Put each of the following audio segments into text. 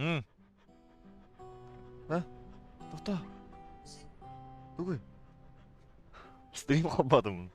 응. 네? doktor. 누구야? 스트리머 한 받음.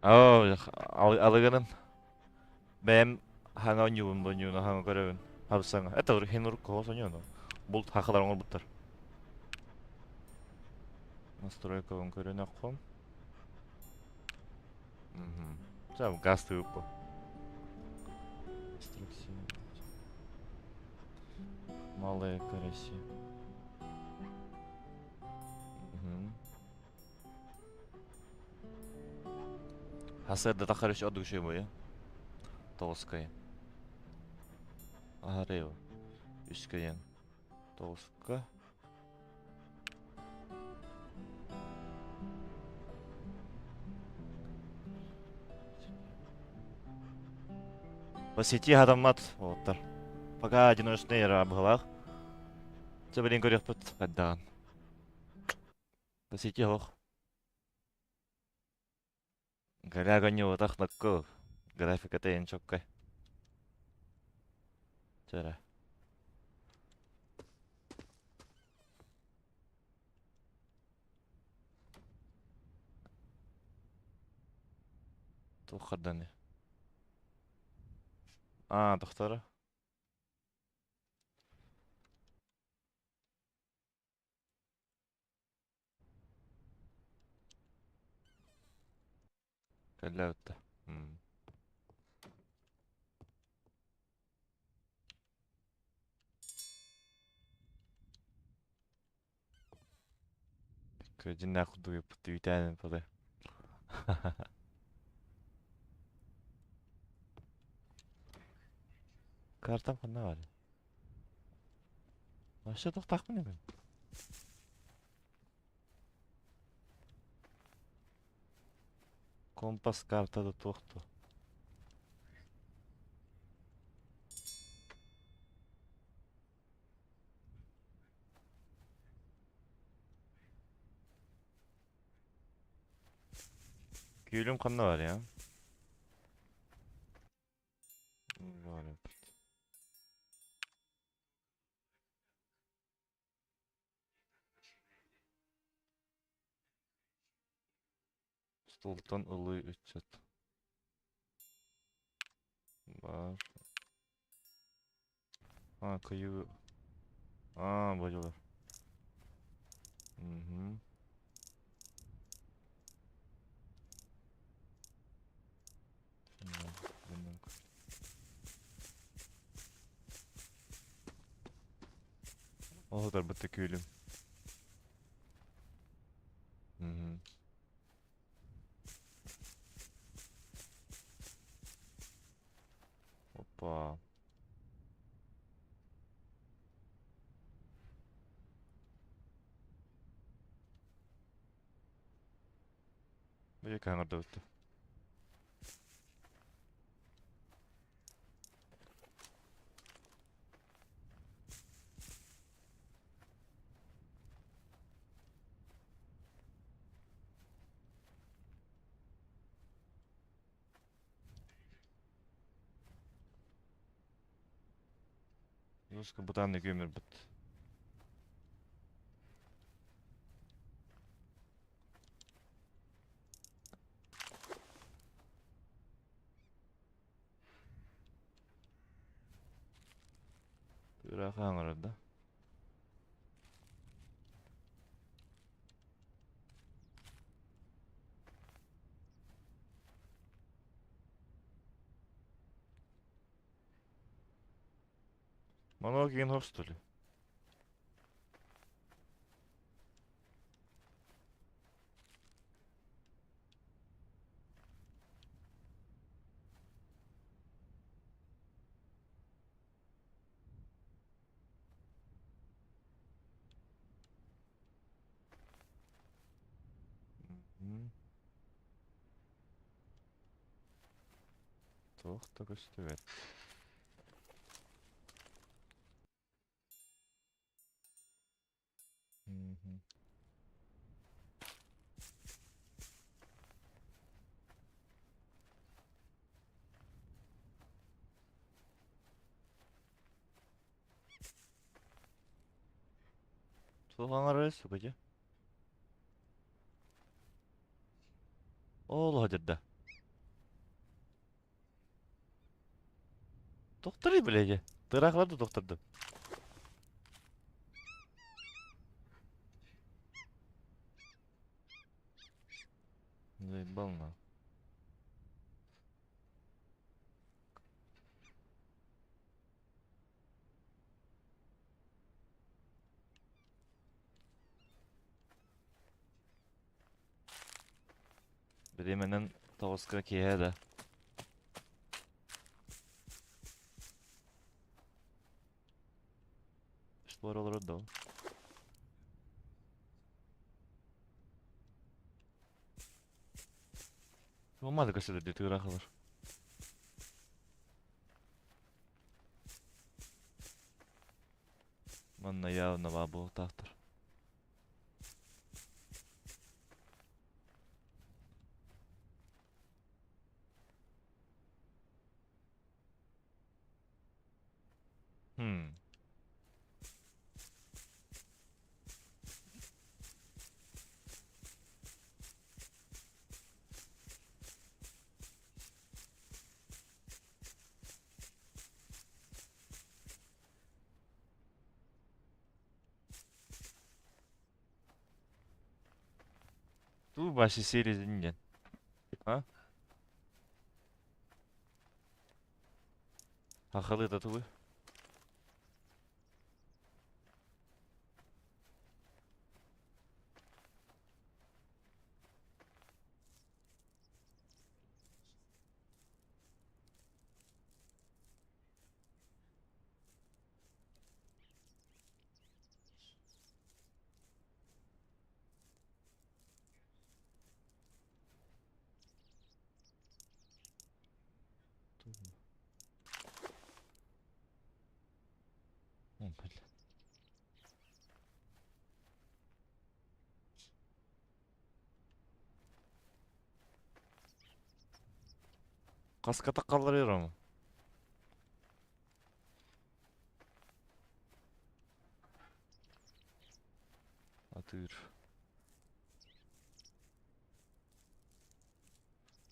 Alığının benim hanga nyubun bu nyuna hanga görevin. Hapsanga. Eta dur henuruk kovaso nyuna. Bul hakalar onu butar. Настройка он көрөне ком. Жам газ тыып. Инструкция. Малая караси. Хасерда тахарыш одугуше бу, я? Толская. Агарева. Үскаян. Толска. По сети адамат оттар. Пока одиночный рабгалах. Жабелин көрөк бут гаддаган. По сети хох. Гарагоньо отах накко. Графика тейн чоккай. Жара. Тухаданы. Доктора. Калляутта. Көжін нақуды өпті үйтәнін пылы. Картам қанна бар. Ашы тоқтақ мені мен. Kompas kartada toktu. Gülüm kanına var ya. Var. Sultan ılığı 3 çat. Var. Ha kıyı. Aa bacılar. Mhm. O kadar bitti gülüm. Mhm. Hoppa. Bir kanarda bitti. Yuska budan da gömür bitti. Tıra kanarda. Mana gen hostulu. Mhm. Tohta köstüvet. Mhm. Soğan arası bacı. Oğlu hadi de. Doktoru bilece. Tırakladı doktordu. Zey balna. Biremenen tavaska kiye de. İşte bu araları da o. Olmadı kaçta dedi tıraklar. Manna yavna babu tahtır. Hmm. Tu başı seri dinlen. Ha? Hakalı da tu. Kaska takkalıyorum. Atır.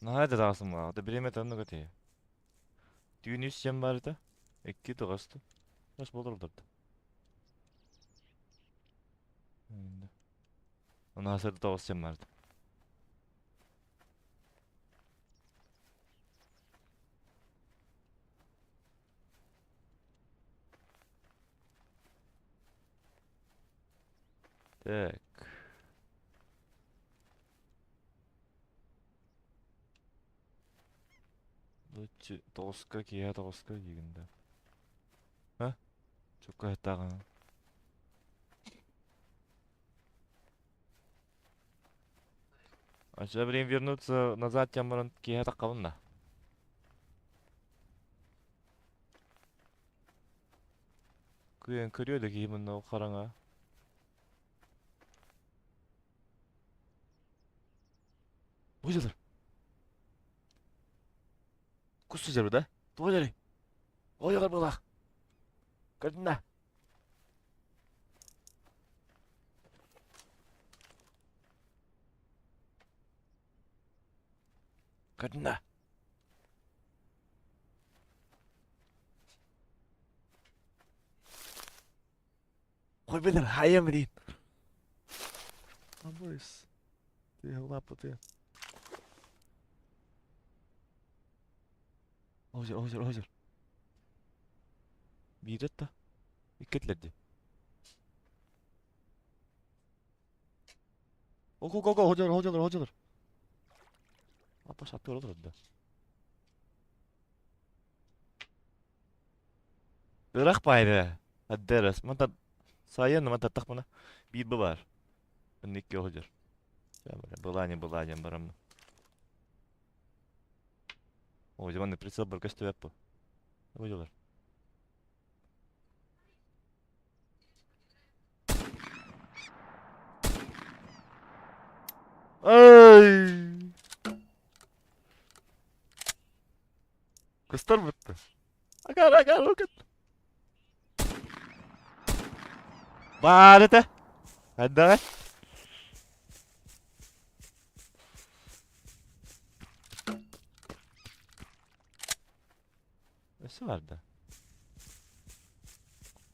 Nerede dağısın var? Da bilemet anı götü. Düğün üstyen bari da. Ekki de kastı. Nasıl bulurlardı? Ona hasarı da olsam vardı. Так. Лучше тоска кия тоска дегенде. А? Çok айтаган. А сейчас время вернуться назад, тем баран кия таккабын. Кыйын көрүөдө кийимин караңа. Ойжалар. Кусу жер да? Тойлары. Ойгар була. Көрдүн да? Көрдүн да? Кой бенер, хайям дейин. Абойс. Ты лапы ты. Ойжар. Бийрет да. Иккетлерди. Го, 호전을. 아빠 샷 떨어졌다. Irak baydı. Hadi deriz. Manta sayın manta takmana. Bir bu var. Nikki hocar. Ya böyle bulanya baram. O zaman ne pritsel barkastı yapı. Hocalar. Ay! Göster mi? Agar bakın. Bağırdı. Hadi lan. Nesi vardı?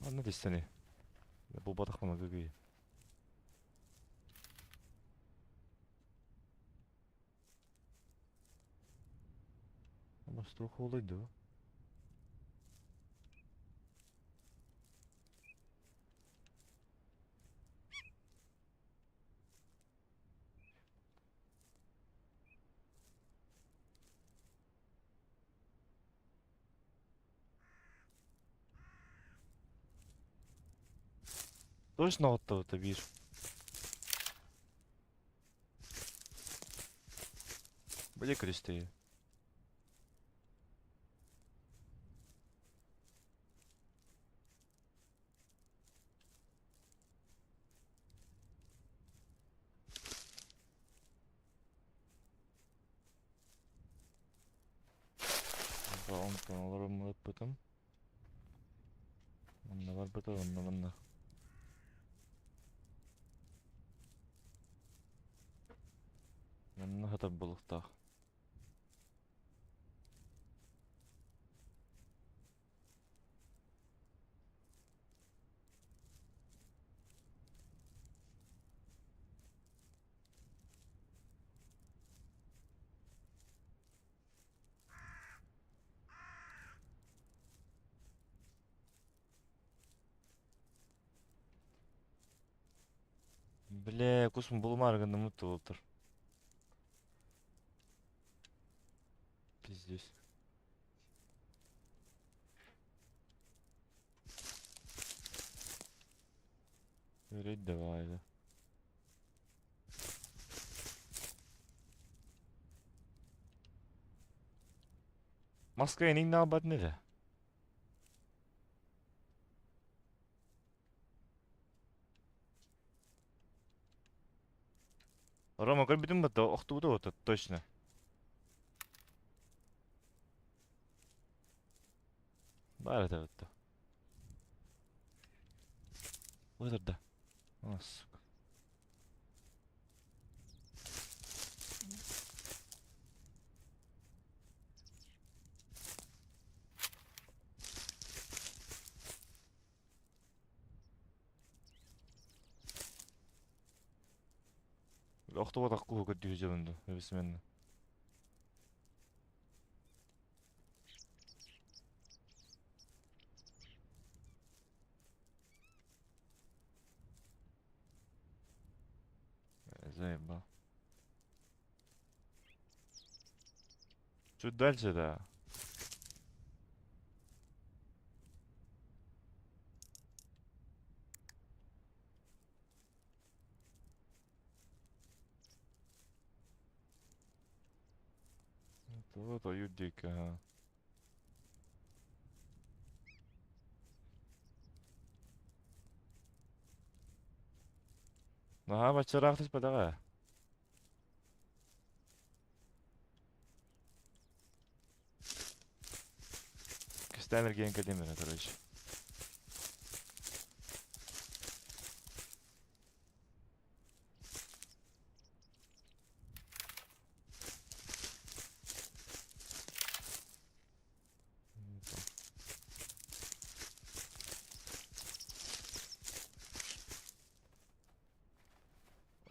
Anladı seni. Bu bataklama gıgıyı. Ama stroke olaydı o. Точно оттого-то bir. Böyle kristeyi. Ondan alırım yapıdım. Onunla var bıdı onunla. Yanına hata balıkta. Бля, кусмун булмарганда мутты болтур. Пиздец. Öyle devaydı. Maskaya ne abad ne de? Рома, көрбүдүң бата, октубуду вот, точно. Бар это вот. Вот это. О, сука. Октубуду аккуу көттү жөнүндө, өбүсүмен. Заебал. Чуть дальше, да. Вот, уютик, ага. Ага, бачараак түспө дагы. Кыстамер кийин кадемер, короче.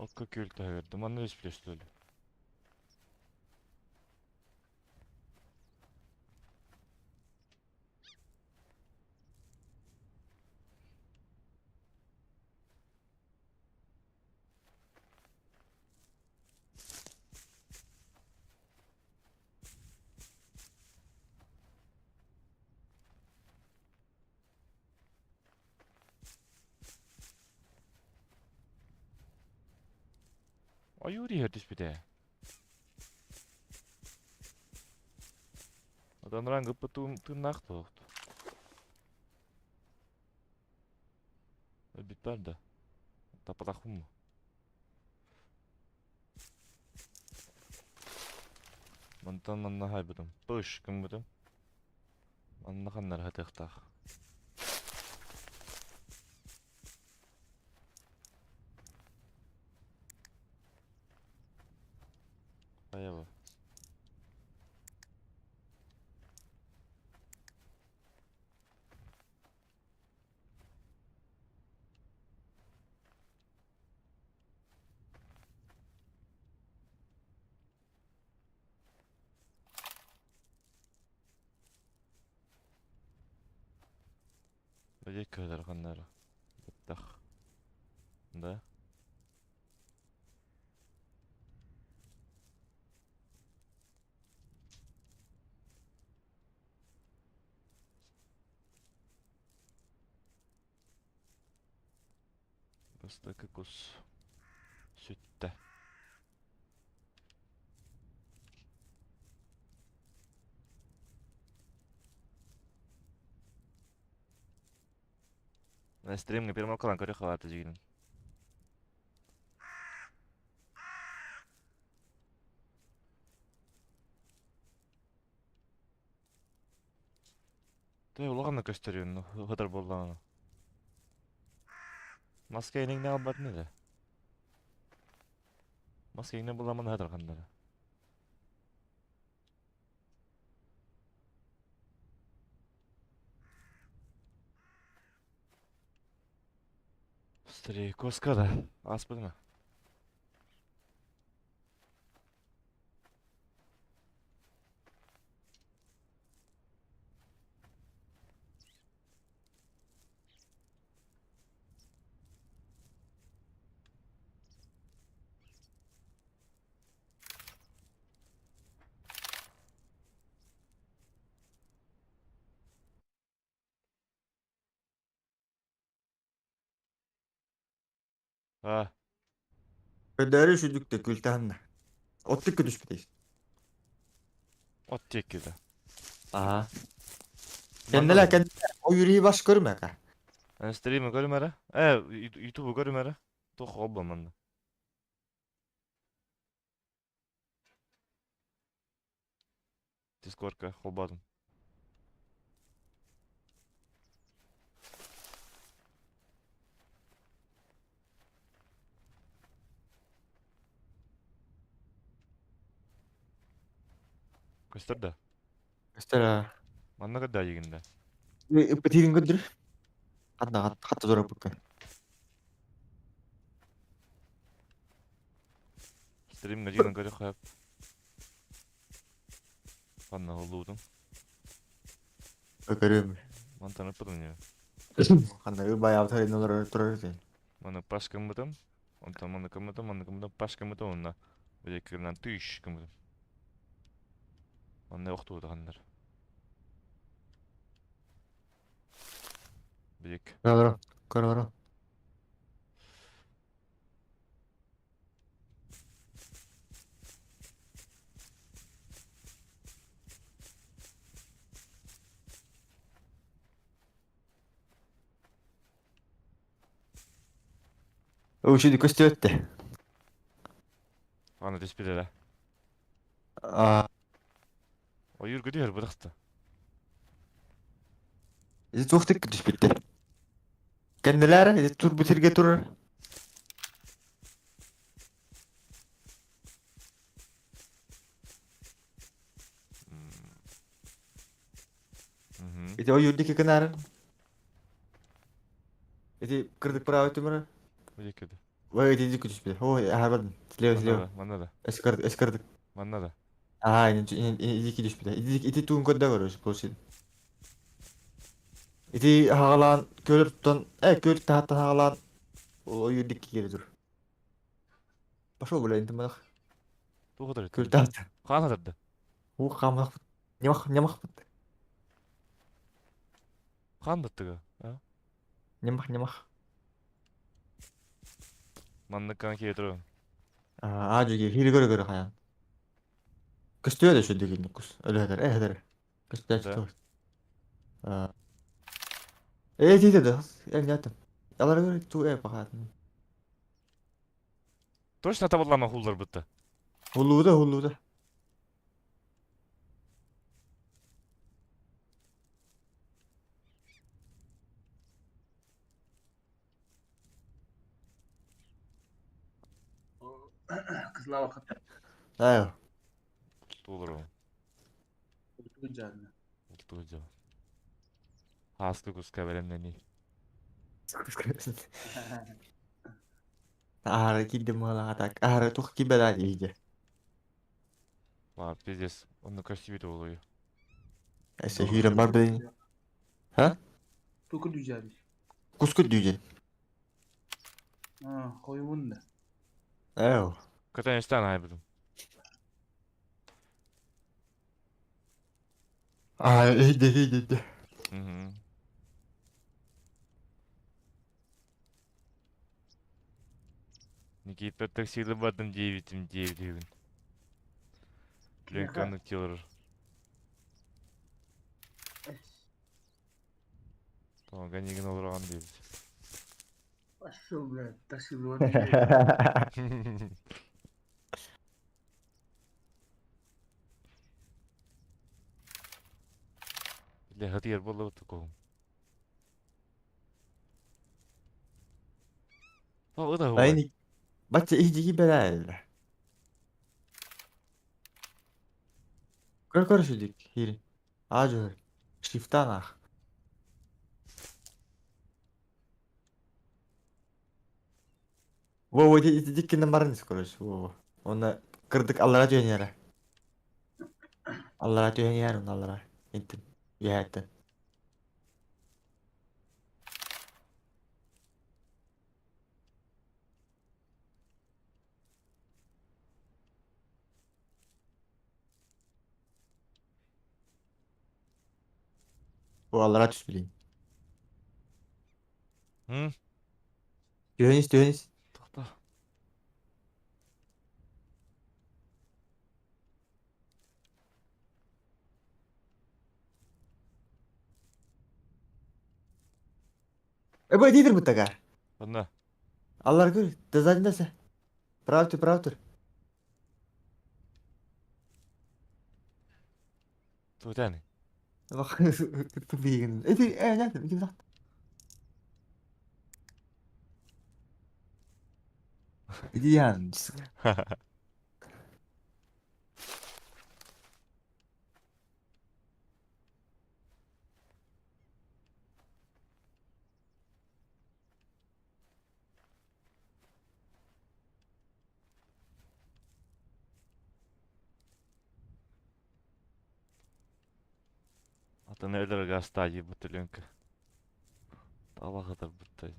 Окко кült verdim. Anne üst öyle. Ay yürü her düş bir de. Adam rangı pıtığım tırnak da oldu. Bitber de. Tapatak mı? Mantan anna haybudım. Boş kım budım. Anna kanlar hadi tak. Ayva. Böcek kadar kanları. Tak. Da. Bastaki kus. Sütte. На стримге первым калан көрө калаты жигин. Тэ улаганны көстөрүн. Хыдар болду. Маска энеңне албадың эле. Маска энеңне буламан хыдар кандары. Стрейкоска да. Аспыдыңа. Ha. Köderi üşüdük de kültahında. Ottuk ki düşmedeyiz. Ot çekildi. Aha. Manda Kendiler mı? kendine o yüreği baş görmek ha. Stream'i görmere. YouTube'u görmere. Tok olma manda. Discord'ga kolbadım. Göster de. İşte Manna kadar yiginde. ıpıtıyın gündür. Hatta zor bakın. Stream'ga jigen garı koyup. Manna oludum. Ökörüm. Man tanıpıdım ya. Kanka bayağı tarihinde olarak durar diye. Manna başkamadım. Ondan manna kamadım, manna kamadım, başkamadım onna. Bileklerden tüyüş kamadım. Manna yoktu o da kanlar. Bilek. Karalara. Karalara. O şimdi köstü. Manna dispilere. Aa, O yürgü diyor bıraktı. bizi çok tek düş bitti. Kendileri tur bitirge turur. Mhm. İşte o yurdaki kenarın. İşte kırdık bravo tümürü. Bilek kedi. Vay dedi düş bitti. O harbiden. Sileo Manna sileo. da, manna da, Eskırdık. manna da. Aa, iki düş bitti. İti tuğun kodda var o şey. İti hağalan köylü tutan. Köylü tahttan hağalan. O yurdaki geri dur. Başa böyle intim bak. Bu kadar Köylü ettim. tahttan. Kan atırdı. O kamak. Nyamak. Kan dıttı ga. Nyamak. Manna kan ki yedirin. Aja gibi hiri göre hayan. Kıstıyor da şu digin kus. Öyle eder. Eder. Kıstıyor Da. çıtı. Değil de. El yattım. Yalara göre tu bakatın. Точно табыллама хулдар бытты. Hulluda. Kızlar vakit Ayo. Тулар он. olduğu canlı. Ултуга. Хасты куска беремнени. Ahara giddim hala atak. Ahara tuh kibela iyice. Ва, пиздец. Он на красивый oluyor. Ese hüyre var benim. Ha? Çok güzel. Kuskut diyeceksin. Ha, koyun da. Ayo. Ката не стана айбдым. İyi. Мгм. Никита таксилы бардым 9 бүгүн. Пленканы тилер. Tamam ganigin olur an değil. Başım lan. Taşım var. Ile hadi yer bolla tukom. O da var. Aynı. Baca iyice kibela elde. Kır şudik. Hiri. Acı. Şiftan ah. Во, эти дикки на марнис, короче. Во. Он кырдык аллара жөнөра. Аллара жөнөра, аллара. Интим. Яһаттан. Bu allara düş bileyim. Hı? Dönüş. Toxta. Bu değildir mutlaka. Bunda. Allah gör. Dezajında sen. Pravdır. Tuğtani. Bak tübüğün. Geldim. İki saat. İdi yani. Ata neler gastayı bu tülünkü. Dava kadar bıttay.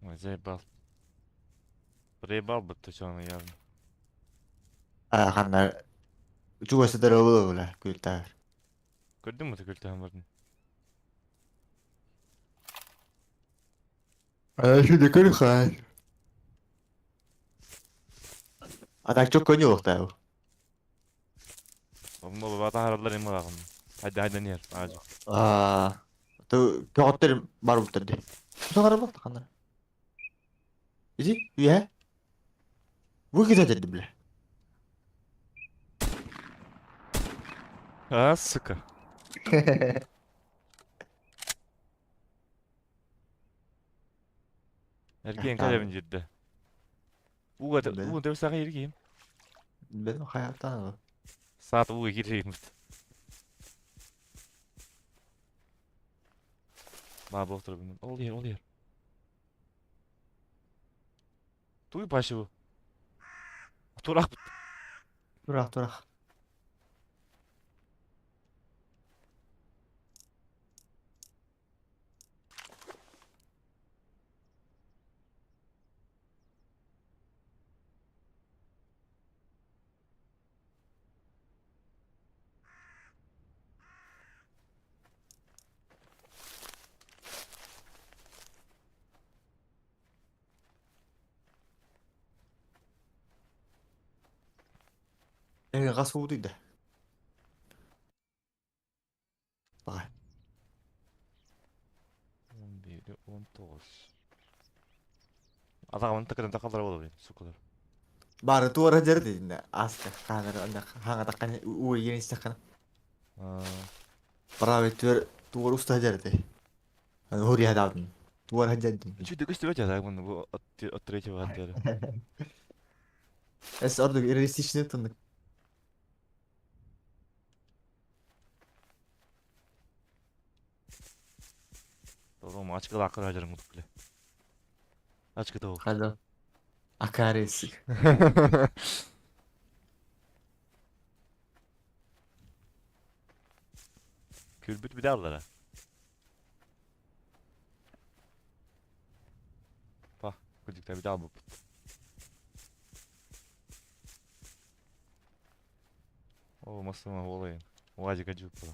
Acayip bal. Buraya bal bıttı şu an yarın. Kanlar. Çuvası da rıvı öyle. Gülter. Gördün mü tükürtüğün varını? Şimdi kırık ha. Atak çok kötü yok da. Oğlum baba bata haralar emi bakın. Hadi yer. Acı. Tu kağıtlarım var bu tadı. Bu kadar bak kanlar. İzi? Ya. Bu güzel dedi bile. Ha sıkı. Erkeğin kalevin ciddi. Benim, Uğur da bir sakı yirgiyim. benim hayattan o. Saat uğur gireyim. Baba otur benim. Ol yer. Duy başı bu. Oturak bit. Durak. Gaz oldu da. Bak. 11, 19. Adamın tıkırın takalar olur. Sukular. Bari tuara jar de aska kanlar anda hanga takkan u yeni istakana. Para tuar usta jar de. Hori hada abni. Tuar hajar de. Çünkü işte öyle ya bunu bu oturuyor var diye. Es orada irisi işini tanıdık. Doğru mu? Açık akıl harcarım mutlu. Açık da o. Hadi. Akares. Külbüt bir de aldılar ha. Bak. Gıcıkta bir daha bu. O masama olayım. O acık acık bu.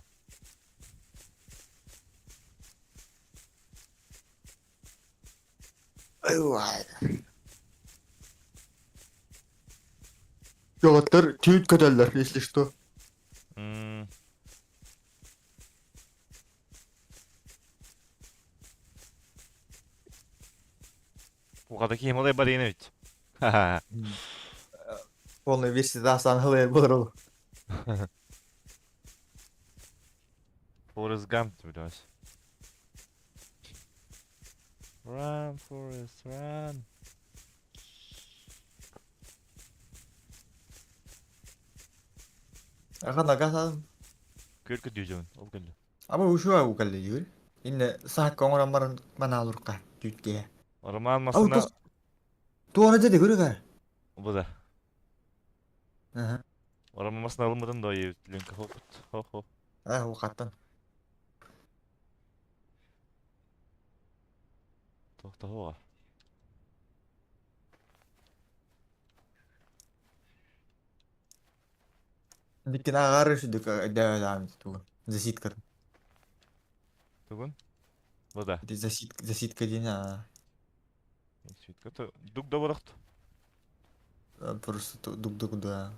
Vay. Yollar tüyt kadarlar если что. Hmm. Bu kadar kim olay bari yine bit. Haha. Полная версия daha sana halayır bulur oğlum. Forrest Gump biraz. Run Forrest run. Akan gaz aldım. Kürkü diyeceğim. Ol geldi. Ama bu şu an bu kaldı diyor. İnne saat kongran barın mana alır ka tüyt diye. Orman Ama almasına tuara jar de görü ka. bu da. Aha. Orman almasına alınmadan da iyi. Link hop. Hop hop. O kattan. Tohta var. Dikin agar şu dük devam tu. Zasit kar. Tugun. Bu da. Zasit kadina. Süt kötü. Duk da bıraktı. Просто дук да.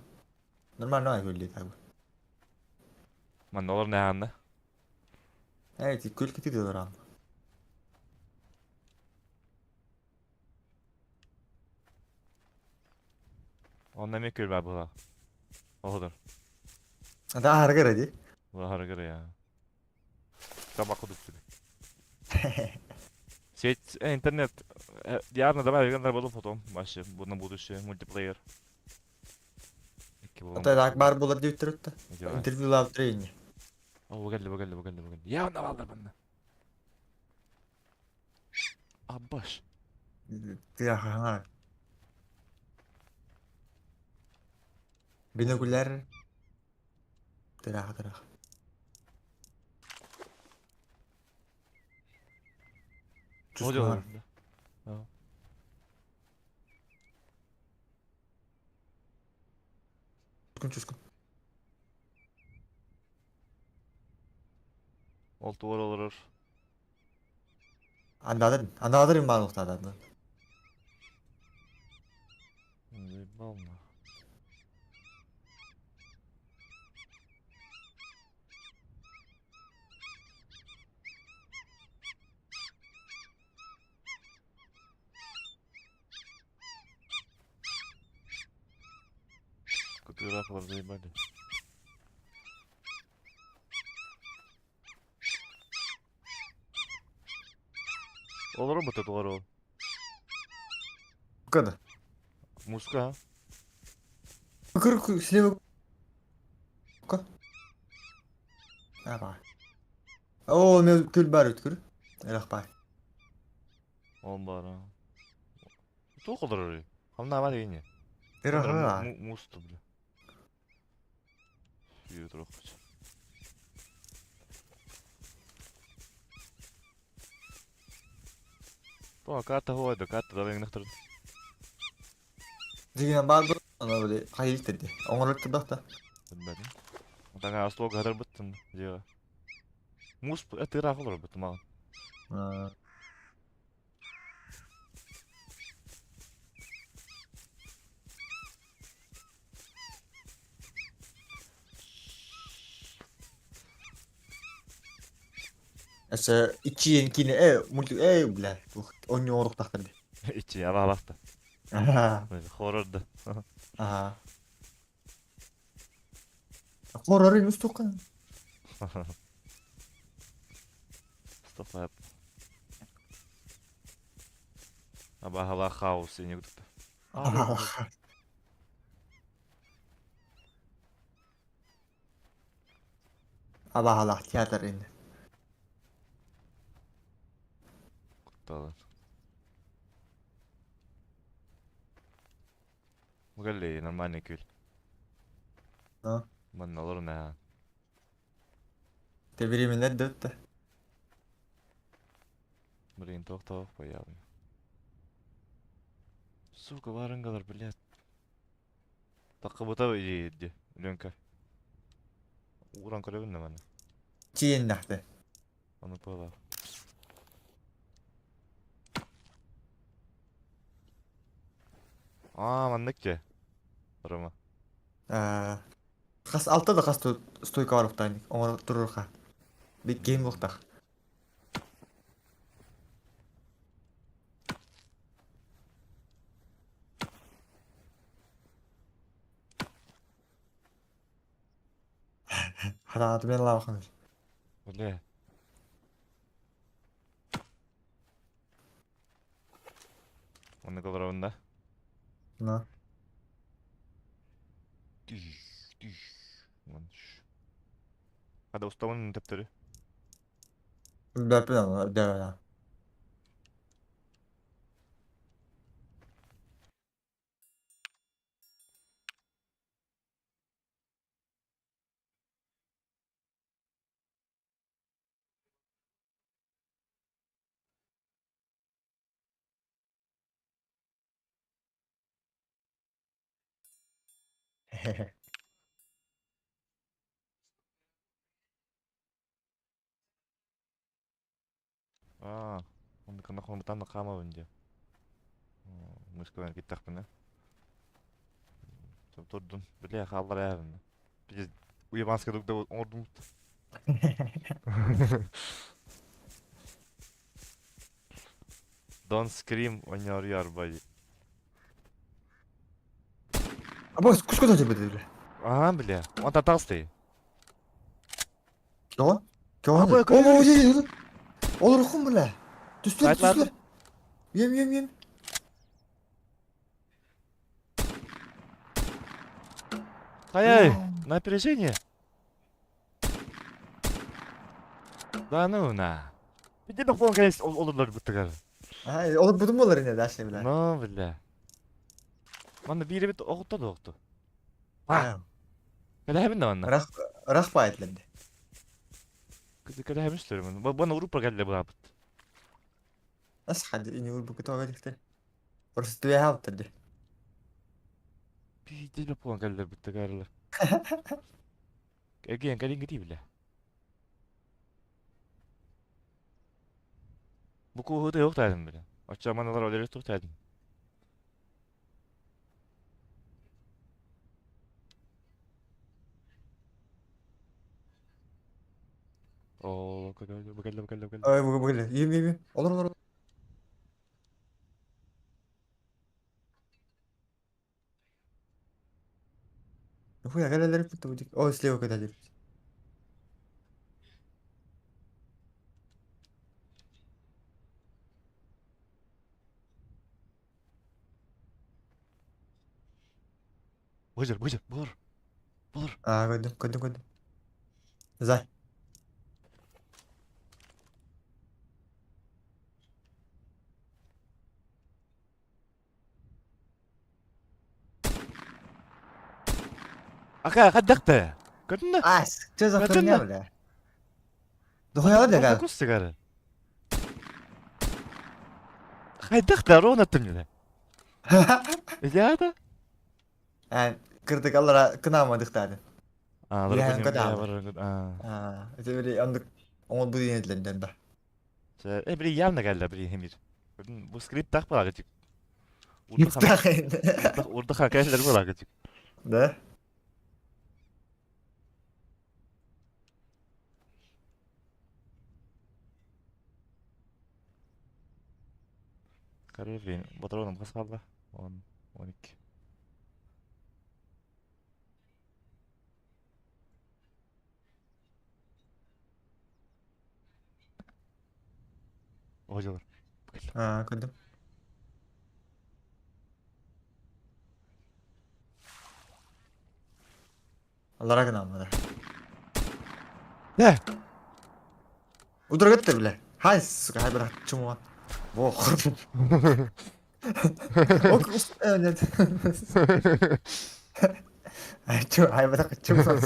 Нормально выглядит как бы. Man olur ne anla? Evet, kül kötü diyorlar ama. Onda emek gör be bula. Odur. Daha hargar hadi. Bula hargır ya. Tabak kuduk gibi. Интернет. Yarın da ben bir bulup fotom başı. Bunun будущее multiplayer. İki bulun. Ata da bar bular diye tutturut da. Acaba. Interview lav treyni. Bu geldi bu geldi bu geldi bu geldi. Ya ne var bende? Abbaş. Ya ha. Binoküller. Teraha teraha. O Çuskun diyorlar. var. Ha. Çuskun çuskun. Oltu var olur. Anladın mı nokta adamı? Balma. Kötü rakılar zaybali. Olur mu tadı var o? Bu kadar. Muska ha? Kır silahı. Bu kadar. Ha bak. Oo kül bar ötkür. Elah bak. On var ha. Çok olur orayı. Hamna var yine. Elah Sanırım ha. mustu bile. Suyu duruk. Tuo kartta hoido, kartta da vengnä tarvitse. Diginen bar bu. Ona böyle hayır dedi. Onları tuttu da. Bilmedim. Tanga aslo kadar bıttım. Diyor. Mus etirak olur bıttım al. Ha. Esa iki yenkini multi bile. Bu on yoruk taktırdı. İçi ya bağlaktı. Aha. Horordu. Aha. Horror'ın üstü kan. Stop yap. Aba hava kaos yine gitti. Aa, Allah Allah tiyatro indi. Kutlar. Bu geldi normal kül. Ha. Man olur ne ha. Devriminler döttü. Блин, тох появлю. Сука, варенгалар, блядь. Так как будто иди, Ленка. Уран көрөбүн мен. Çiğin nahtı. Аны пала. Мандык же. Рома. Kas altta da kas stойка var uktaydı. Ona durur ha. Bir game uktak. Hadi adı ben la bakın. Бля. Аны колоровунда. Na. Тиш. Манш. Hadi ustamın tepleri. Döpün ama döpün. Onu kena komutan da kama önce. Muskoven gittik bine. Çok durdun. Bля, kallar ya bine. Biz uyumanska dukta ordum. Don't scream on your body. Ama kusko da cebede bile. Aha bile. On ta tastı. Kewan. Kewan. Abi, Oo, kırıyor. şey. Olur okum bile. Düsler, Kayıtlandı. düsler. Yem. Ай-яй, Вау. напряжение. Да ну на. Где бы фон, конечно, olurlar bu tıkar. Ha, olur budum olur yine de şey bile. No bile. Bana biri bir okutta da oktu. Ha, Ha. kada hemen de bana. Rak bayetlendi. Kada hemen istiyorum onu. Bana vurup geldi bu yapıt. Nasıl hadi ini ul bu kutu öyle. Orası düğe yaptırdı. Bir de fon geldi bu tıkarlar. Again, kadın gidiyor bile. Bu kuhu da yok dedim bile. Açacağım analar öyle tut dedim. Oo, bu geldi. Ay bu böyle. Yem. Olur. Bu ya geleleri kutu bu. O isliyor kadar. Bıcır, bulur. Aa koydum. Zay. Aka, kaddakta. Gördün mü? As. Çöz Gördün akırın mü? ya bile. Dokunyalı da gal. Fokus sigara. Kaddakta, rona tümüne. Ya da. Yani kırdık Allah'a kınamadık dedi. Aa, Bir dur hem bakayım. kadar Ya alır. var. Aa. Ha, işte böyle andık. Onu bu dinlediklerinden de. Biri yanına geldi biri hemir. Gördün mü? Bu script tak bana gıcık. Yıptakın. Urda arkadaşlar bana gıcık. Ne? Karar verin. Bataronum kaç kaldı? 10, 12. Hocalar. Ha, koydum. Allah'a kınamadı. Ne? Udur gitti bile. Hay sıkı hay bırak çumuğa. Bu korktum. O kus öyle. Hay bırak çumuğa.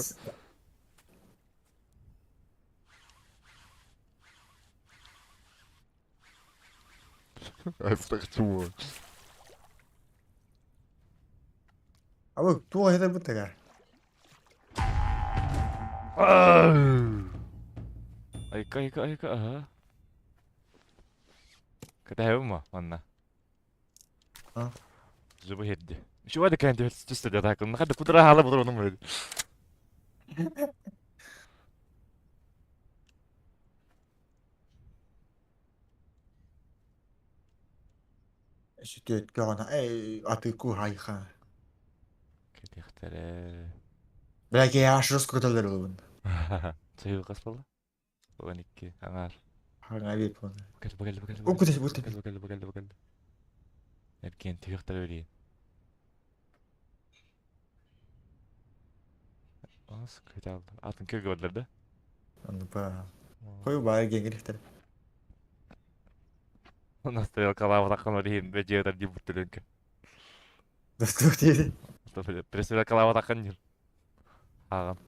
Astagfirullah. Ama tuğa yeter bu tekrar. Ayka. Aha. Katahew mo, mana? Ha? Zubo heddi. Şu var da kendi üstü de takım. Ne kadar kudura hala bulur onun böyle. Şükür kana ey atı ku hay ha. Kete ihtare. Belki yaşırız kutular olun. Sayı kaç oldu? 12. Angar. Ha bir pon. Bakal. O kutu bu tabi. Bakal. Erken tüy ihtare öyle. Nasıl kötü aldı? Altın köy gördüler. Onu ba. Koy bari gengir işte. Nasıl ya kalava takkan öyle ve ceyda bir butulun ki. Dostum dedi. Tabii presle kalava takkan yıl. Ağam.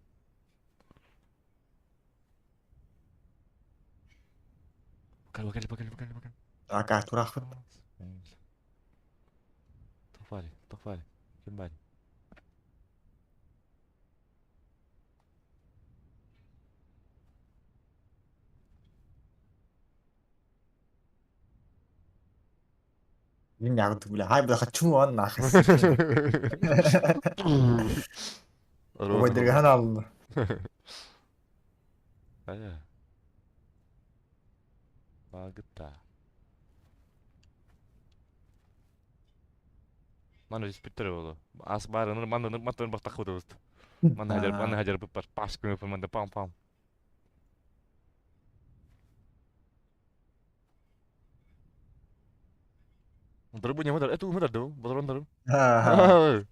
Bakal. Aka turak. Tofari. Kembali. Yine yakıntı bile. Hay bırak çumuğa nakıs. O bedirgen aldı. Aya. Bagıtta. Mana ispittere bolu. As barınır mandanır matın bak takıdı oldu. Mana hajar bupar pas kını pun manda pam pam. Motor punya motor. Itu motor tuh, motor. Ha.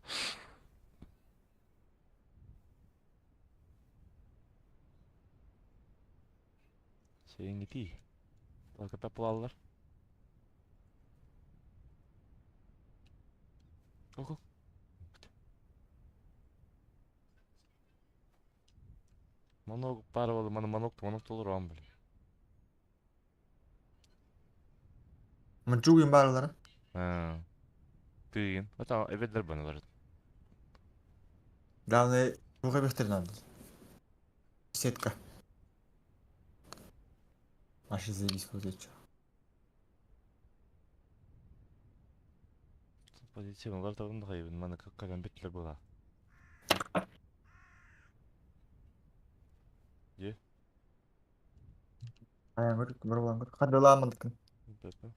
Şeyin gitti. Bak köpek bulallar. Kok. Manok par bolu, manok olur am böyle. Mencugin baralara. Ha. Tüyün. Hatta evetler bana var. Главное, ruha gösterin abi. Setka. Aşı zeylis koyacak. Pozisyon var tabii da kaybın. Mana kakkadan bitler bula. Ye. Ayağım gördük. Bir olan gördük. Hadi lan almadık. Pepe.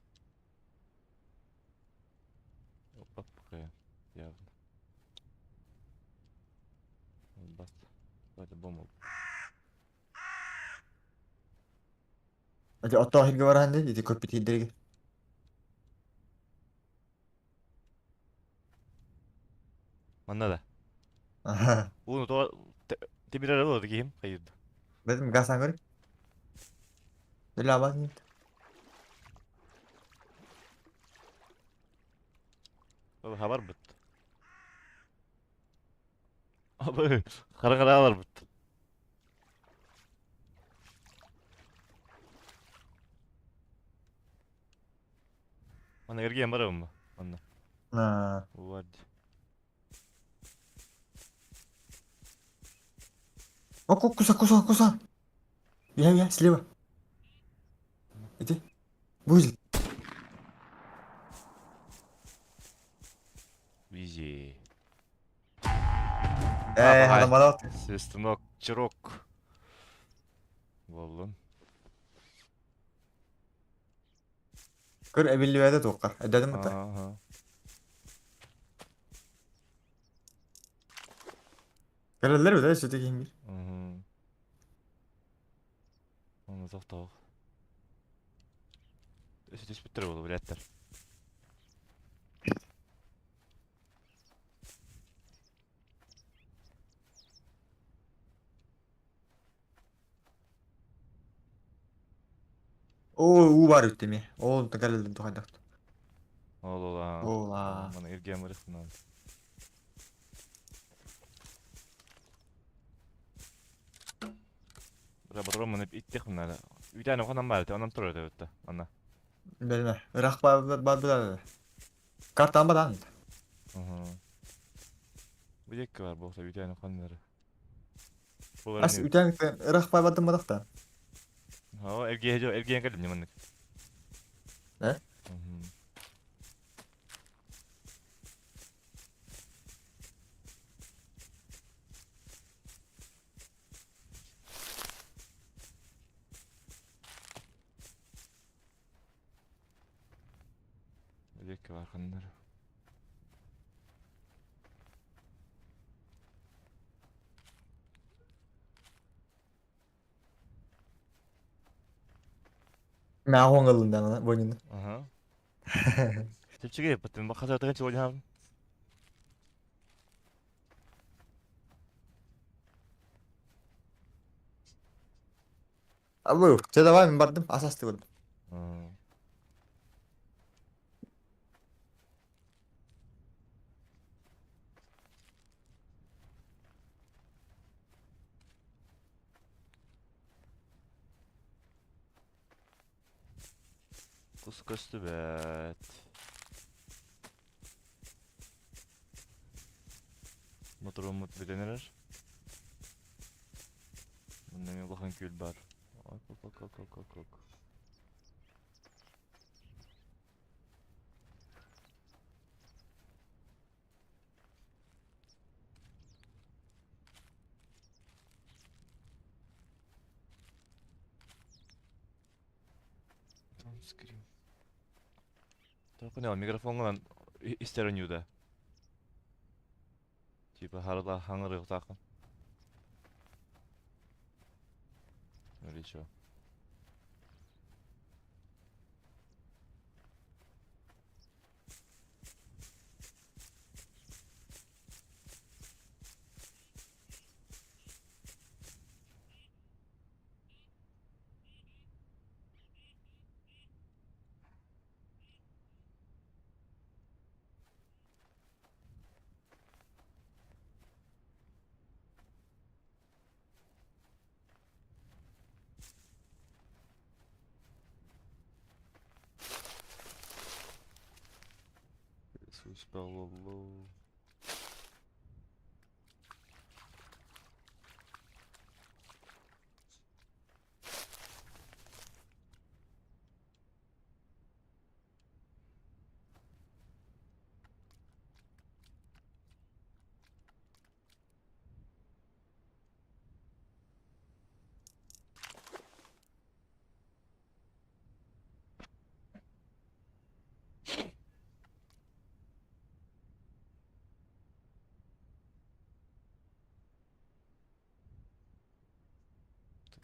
Bak bakayım. Ya. Bas. Hadi bom ol. Hadi otta ahirge var hande. Dedi köpüt hidderge. Mana da. Aha. Unu to temirer oldu kim? Kayırdı. Dedim gasan gördük. Böyle abad gitti. Baba haber bit. Abi kara kara var bit. Mana ergen var mı? Mana. Ha. Var. Oku kusa. Ya слева. Иди. Бузил. Vizi. Adam adam. Sestinok çırok. Vallon. Kır ebilli vede tokar. Dedim mi ta? Aha. Gelirler mi de sütü kim bir. Mhm. Onu tohtoq. Sütüs bitir bolu biletler. Oo u var üttemi. Oo da gelirler de haydak. Ol ola. Ola. Mana ergen var istinan. Bura bura mana ittik bunlar. Bir tane konan var. Ondan tur öde ötte. Ana. Belme. Irak bad da. Kartan badan. Aha. Bir dakika var bolsa bir tane konları. As Bular ne? üten Irak badın badak da. Ha ergen geldim yamanlık. Ne? Mhm. Bir dakika var konları. Ma hongalın da boynunda. Aha. Tipçi yaptın. Bak hazır atakan çoğun. Abu, seda var mı bardım? Asas da Aha. Kus köstü bet. Motorum mut bilenir. Bundan bir bakın kül bar. Ok. Tam screen. Telefon al mikrofonla ister önüde. Типа harala hangar yok takın. Öyle şey. Sus bellallah.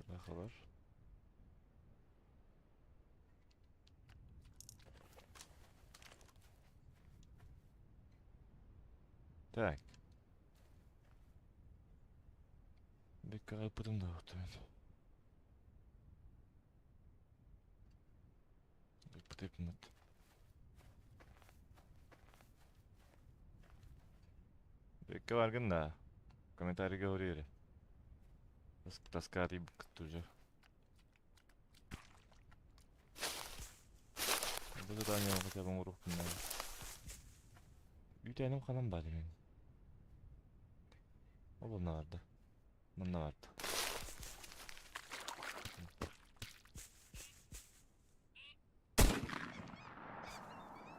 Ne kadar? Так. Bekar yapırım da oturuyor. Yapıp Bekar vargın da. Komentari говорили. Таскать и букать уже. Bu задание хотя бы урок надо. Үйденім қанам бар мен. Ол мына барды. Мына барды.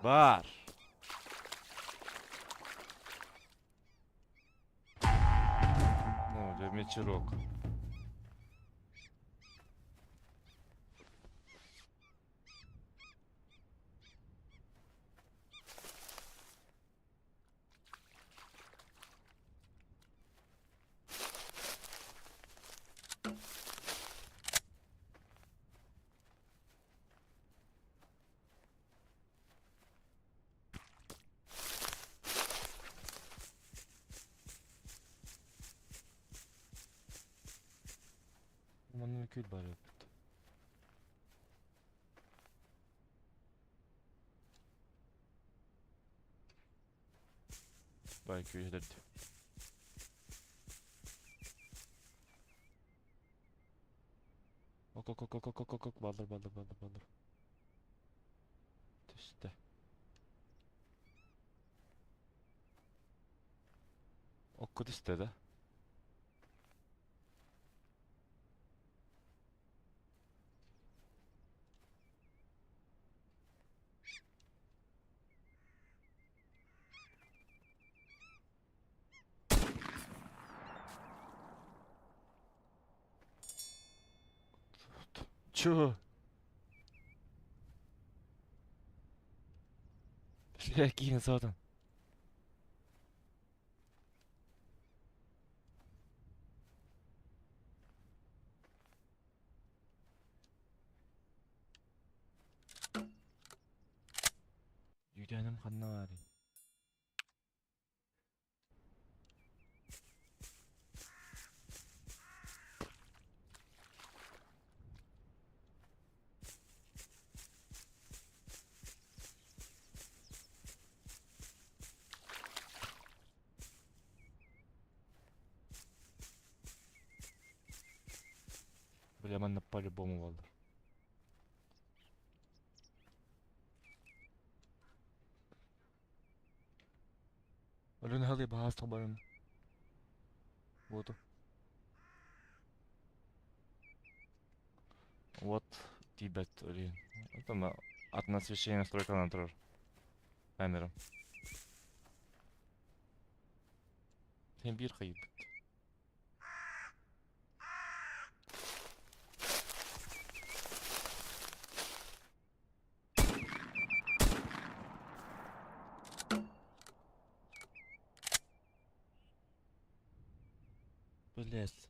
Бар. Ну, для вечерок. Aman kül var yok. Vay köyler. Ok ok ok ok ok ok ok baldır baldır baldır baldır. İşte. Okud istedi. Çu. Şuraya giyin zaten. Yüdenim kanına var. Бля, мене по-любому валдыр. Ölün halı bahas tabarım. Вот. Вот. Тибет, ölüyün. Это на от насвещения стройка на трор. Камерам. Sen bir kayıp. Блядь.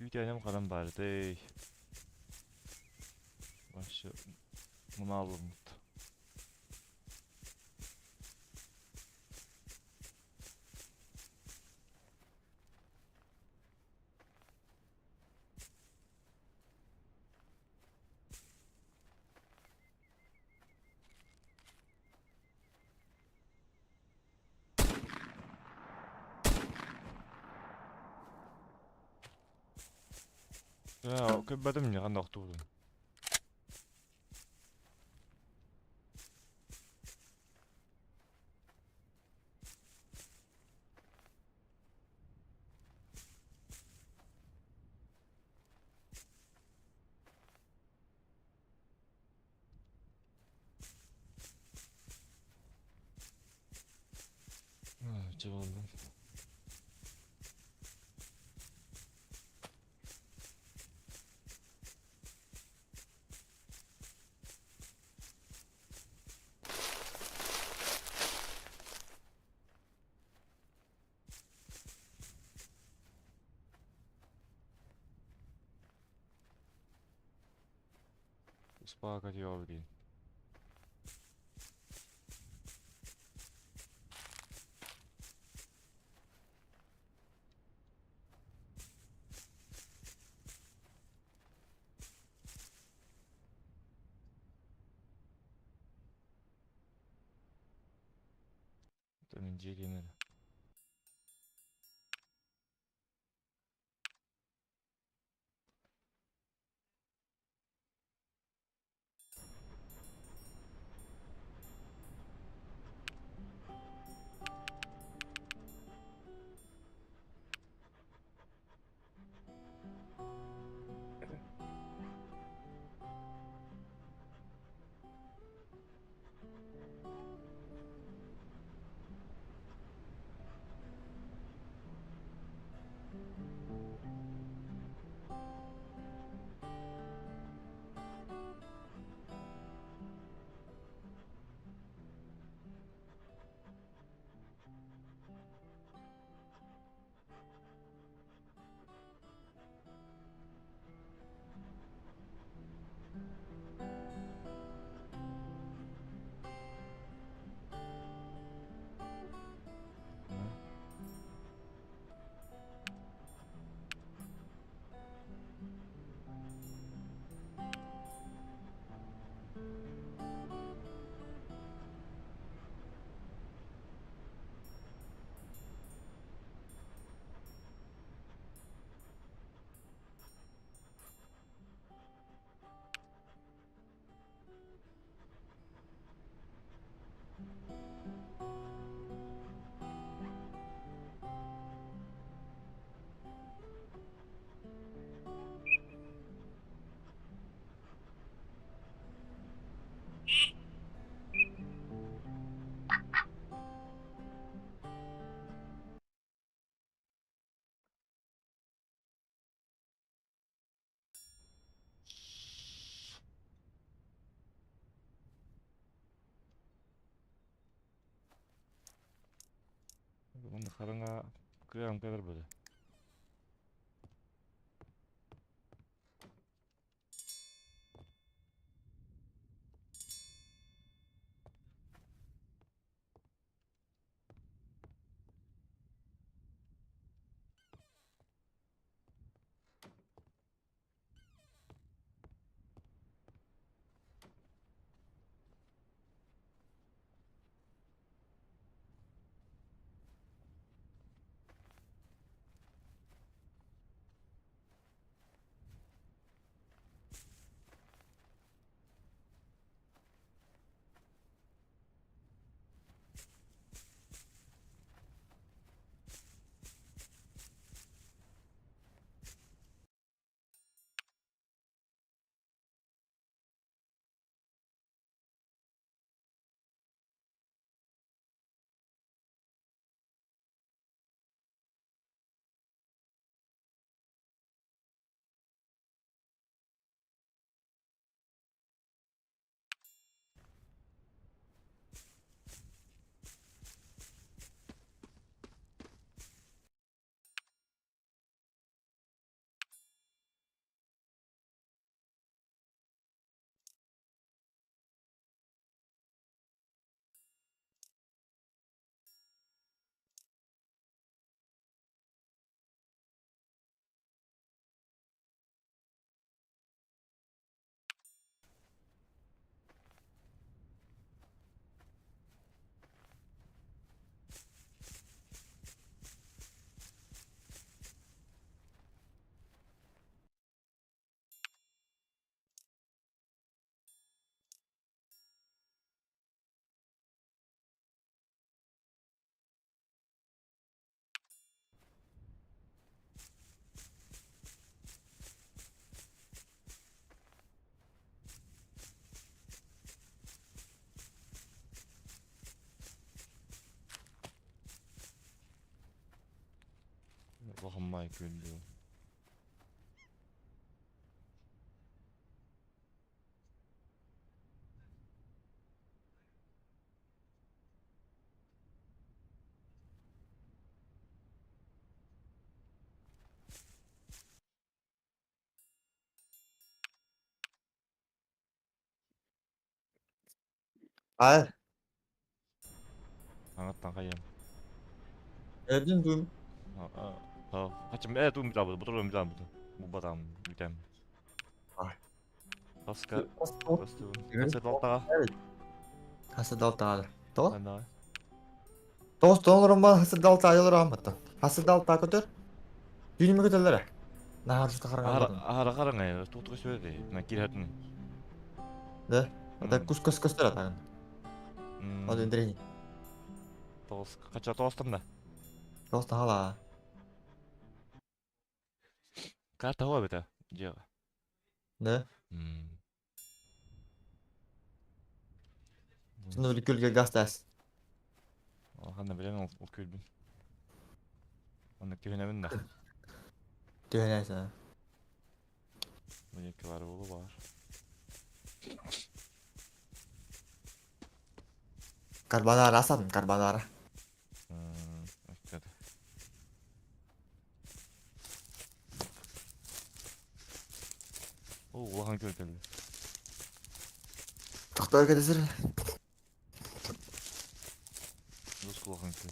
Үйденем kadın bарды. Başı bunu alırım. Ya, köpbedim ya kandak tuğdum. Cıvıldım. Uspaka diyor değil. Demin celimleri. Karına kıyam kadar böyle. Bakınmay güldü. Hayır. Anlattan kayım. Evden duyum. Kaçım dur bir daha bu. Bu da bir daha bu. Bu badam bir tane. Ay. Paska. Pastor. Paska. Kaçı dalta. Evet. Hası dalta. Doğru. Ben daha. Dost olurum bana hası dalta ayılır ahmettan. Hası dalta kötür. Düğünümü kötürlere. Nahar justa karın almadım. Ahara karang ya. Tutuk söyledi. Nak kirhatın. De. Ada kus kus kus atagın. O da indirin. Tos kaça tostum da. Dost hala. Karta hava beta. Jeva. Ne? Hmm. Şimdi bir gölge gastas. Hanna bilen o külbün. Onu köhünemin de. Düğüneyse. Bu yeki var oğlu var. Karbonara asadın karbonara. İşte. Oo ulan gölgeli. Çok da öyle desir. Rus kulağın köy.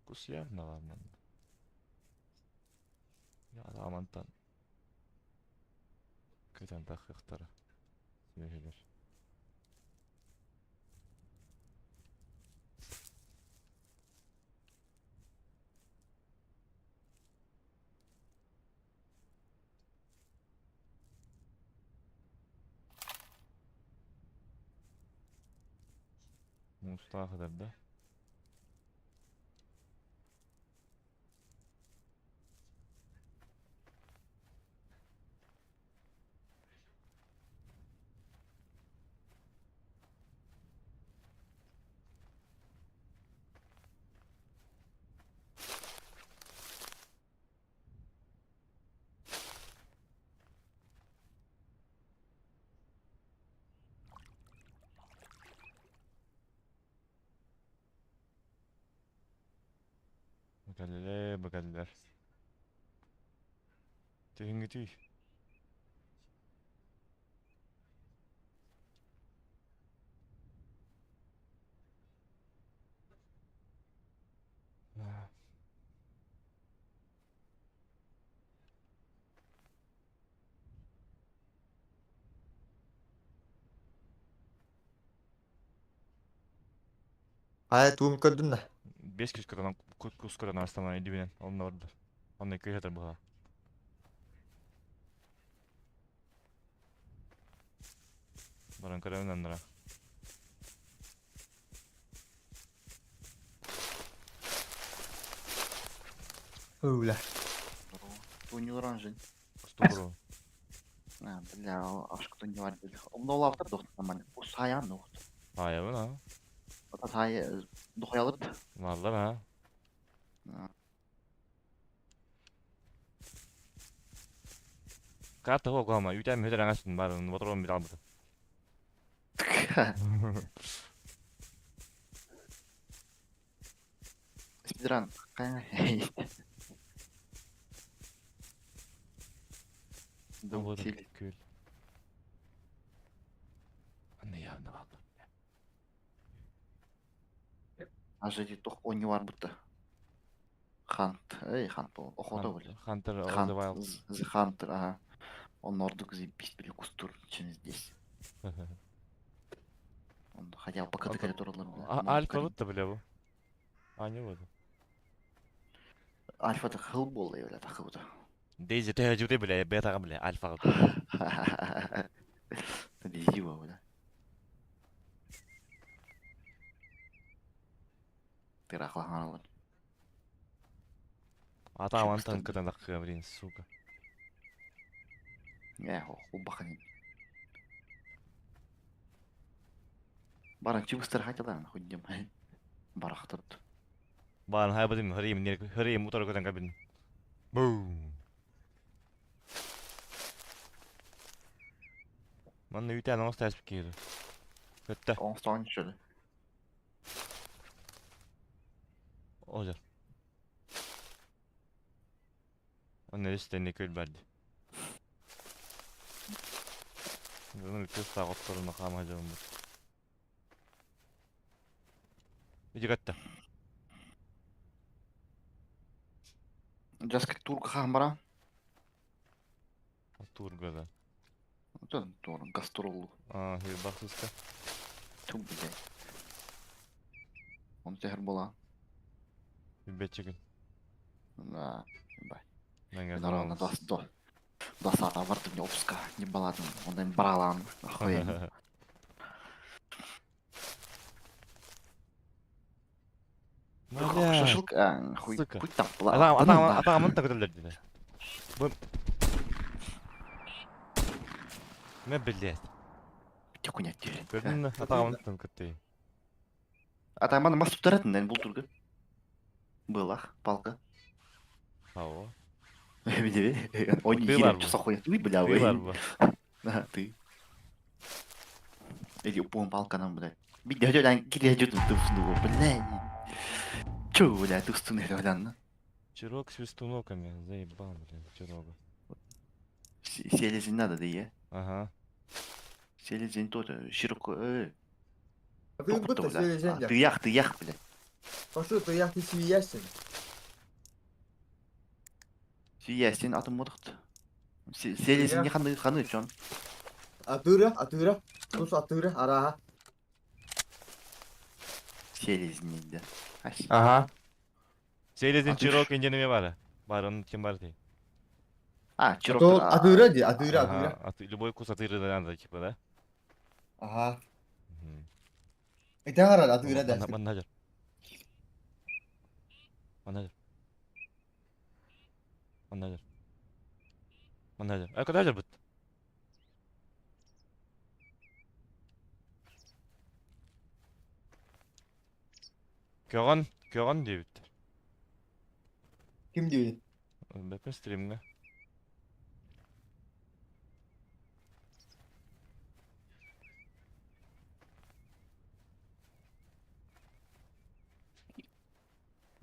Kus ya ne var lan? Ya amantan. Köten tak yaktara. Söyledir. Mustafa kadar da. Bagaller. Tühüngü tüy. Hayır tuğum gördün de. 5 kuskadan kuskadan arslaman idi bilen. Onun orada. Onun iki yeter bu ha. Baran karamından dara. Öyle. Туни оранжевый. Stuburu. Бля, ашкы не var dedi. Onda olabilir doktor ama bu sayan doktor. Haya bu ha. O da sayı doyalırdı. Vallahi ha. Kartı hoku ama ütem höder anasın barın motoron bir almadı. Speedrun. Bu da Sil. kül. Ne ya ne oldu? Ажи тох он не var burada. Hunt. Ey Hunt bu. Ohoda böyle. Hunter of the Wild. The Hunter. Ага. Он ордук запись били кустур. Чем здесь. Он хотя бы пока Alfa da bile bu. Aynı bu. Альфа-да хыл болды öyle takıldı. Daisy tecrübe bile beta bile alfa. Dizi bu öyle. Tiraklahan alın. Атаман Чипстан. танкадан даққыға білейін, сука. Ол бақын. Баран чипстар хотелан ходим. Барахтырды. Барын хайбадым, хырейім утары көтен кабин. Бум. Манна үйтән оңыз тәспік кейді. Көтті. Он станет что ли? Ожар. Onun üstüne köl verdi. Bunun kız sağlıklarına kalmayacağım bu. Bir katta. Жаска турка хан бара. Turgada. Это тоже гастролу. Хер бақсызка. Ту блядь. Он техр была. Bir betçegin. Да. Ебать. Ben Наверное, geldim. до сата варты не опуска. Не была там. Он им брала. Охуенно. Шашлык. Хуй. Сука. Путь там была. Атамın takılır dedi. Bu. Ne bileyim. Тихо не отдели. Gördün mü? Atağımın takıldı. А там она массу таратын, наверное, был турга. Была, палка. Hava. Видели? Он не Ты ларва. что охуенно. Ты, бля, Ты var bu. Ага, ты. Эти упом палка нам, блядь. Видя, дядя, кидай, ты встал, блядь. Чё, блядь, ты встал, глянь. Чирок свистуноками. Заебал, блин, чирога. Селезень надо, да я. Ага. Селезень тоже, широко, Ты будто блядь. söyleyeceksin А, ya. ты ях, блядь. Koşu tu yak tisi yersin. Сия, сен атом модықты. Селезень не ханы, чон. Atıra. Tuz atıra araha. Селезень de. Aha. Seylezin Atış. çirok inceleme var. Barın kim var diye. А, чирок. Atıra di atıra. Любой кус атыры да надо, типа, да? Aha. İten arar atıra Ман dersin. Наджар. Ман Наджар. Ай, куда Наджар бит? Кёган diye bitti. Kim diyor? Bakın stream'e.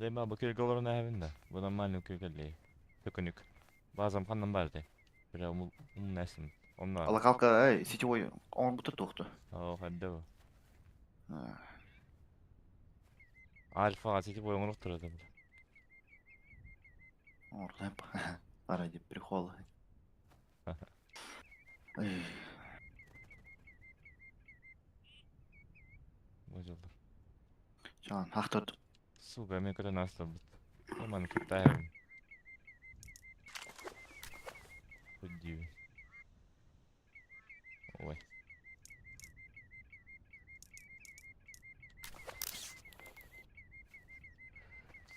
Dayma bu köygaların evinde. Bundan malum köygelliği. Tökünük. Bazam kandan bardı. Bira nesin. Onlar. Allah kalka сетевой он бутыр тоқты. Hadde bu. Alfa açıcı boyunu oturdu. Ордан ради прикола. Ey, Bozuldu. Can haqdır. Suga mikro nasıl bu? Aman kıtayım. Kudiyo. Oy.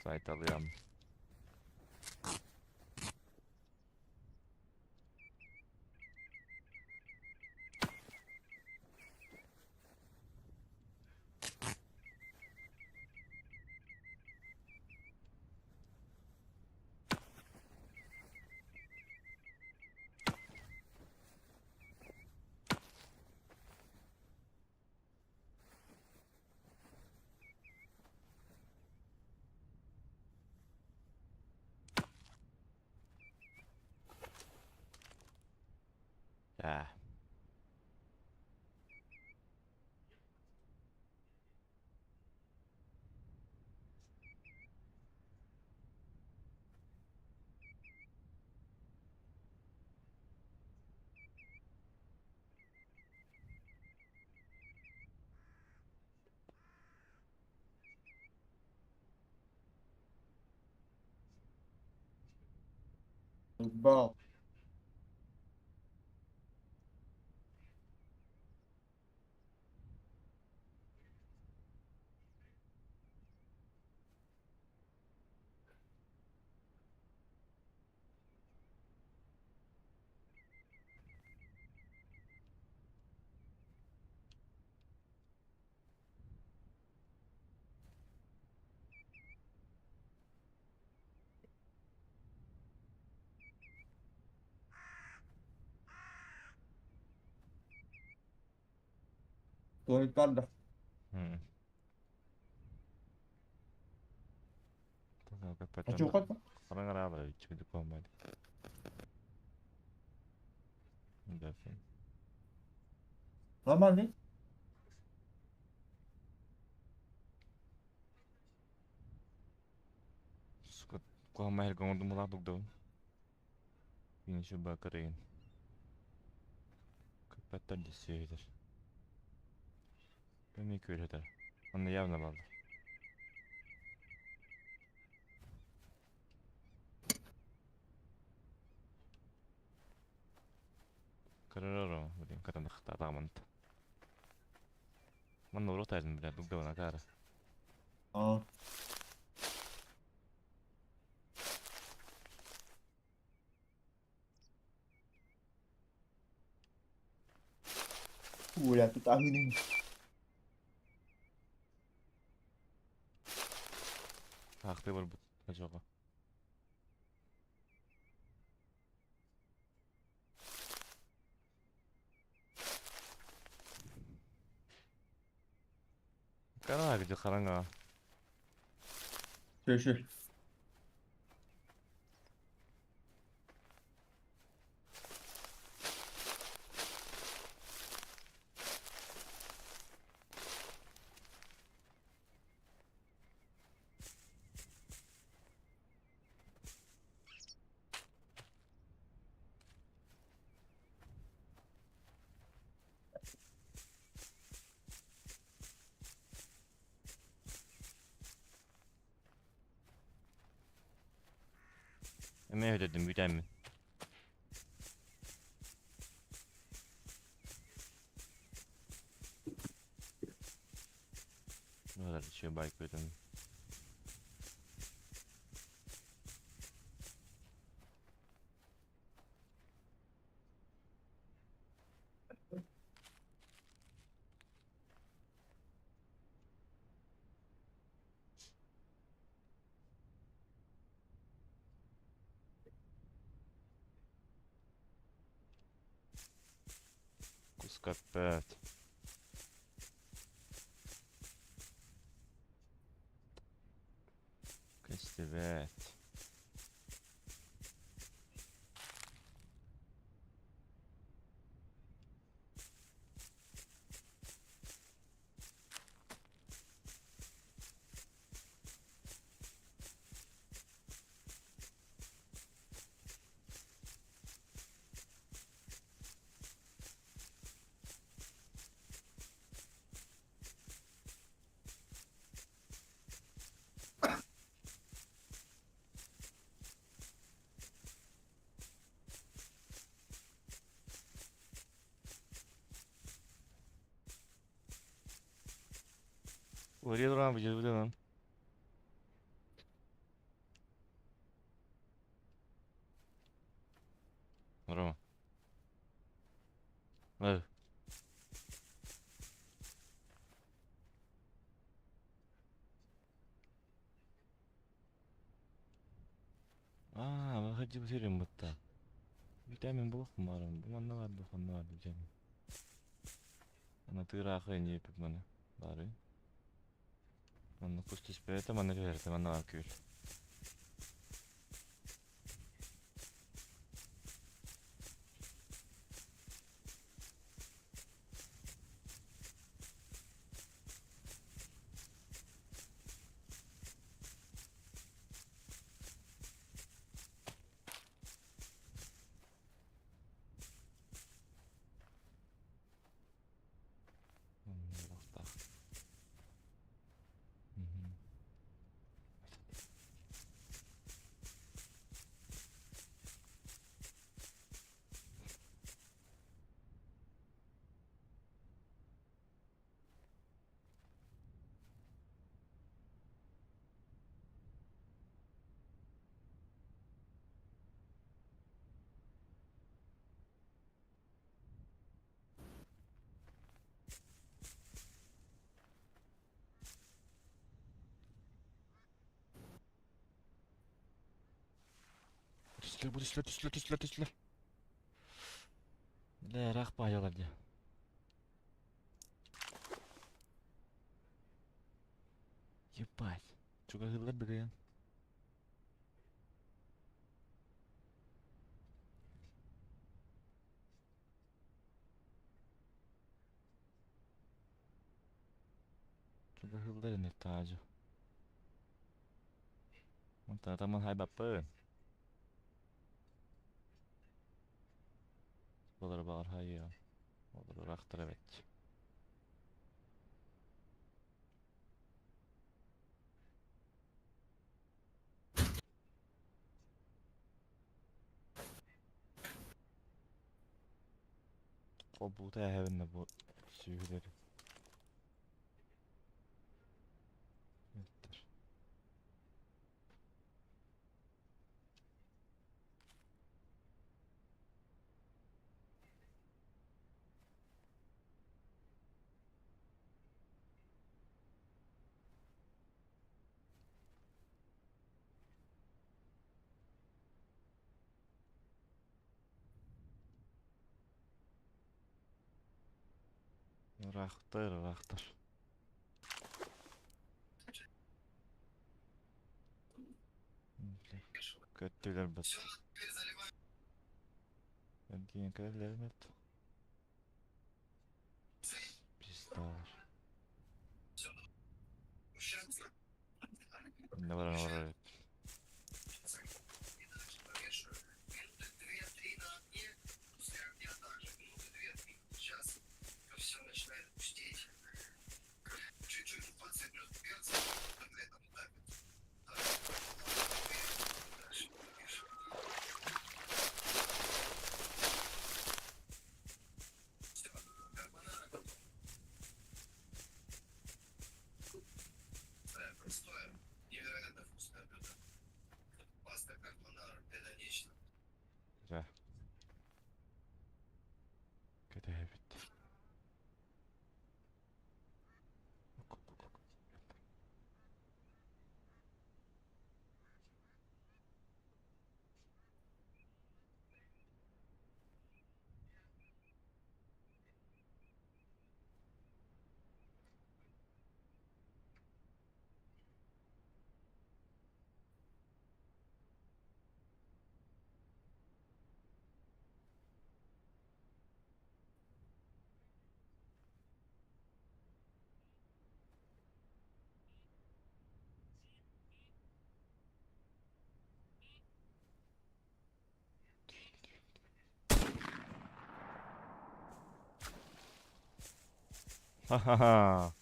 Sayt alıyorum. Ya. Bal. Tuvalet var da. Hı. Tamam kapat. Kaç avukat mı? Karan ara var. Hiçbir olmadı. Defin. Normal değil. Suka kuha mahir kong dumulabog daw. Yine şu bakarayın. Kapattan disiydir. Ben mi köyler? Onu yavna baldı. Karararo, budin katan khata tamant. Man nuru tazin bila dugda wana kara. Aa. Udah tuh tahu ini. Hakkı var bu acaba. Kara gücü karanga. Şöyle. Ne ödedim büyüden mi? Ne kadar içiyor bayk ödedim. Kuskat bet. Evet. Oraya duran bir cevde lan. Bravo. Evet. Bakıcı bitirim butta. Vitamin buluk mu var? Bu manda var, bu manda var vitamin. Ana tığıra akıyın yiyip bana. Bari. Mana kustus berete, mana verete, mana var köyül. Bak. Tüsle. Le rak bayalar diye. Ебать. Çok akıllı biri ya. Çok akıllı ne tacı. Mutta taman hai bapper. Olur bağır hay ya. Olur raktır evet. O bu da heaven'de bu sürüleri. Ettir. Raktır. Kötüler bat. Ben diyen köylerim et. Pis dağlar. Ne var evet. Güzel. Kötü evet. Ha ha ha.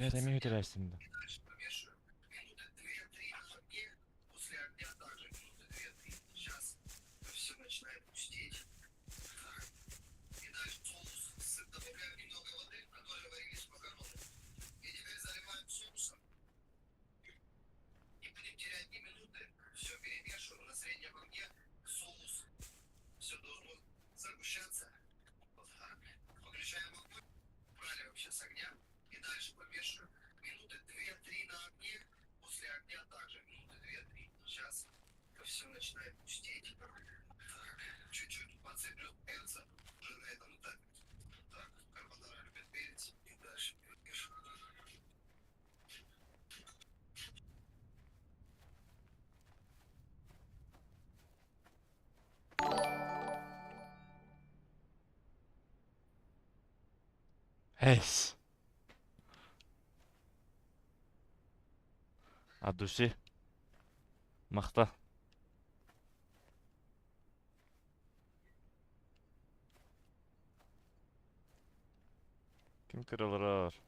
Bля, дай мне ударяешься. Эйс. От души. Мақта. Kim kırılır?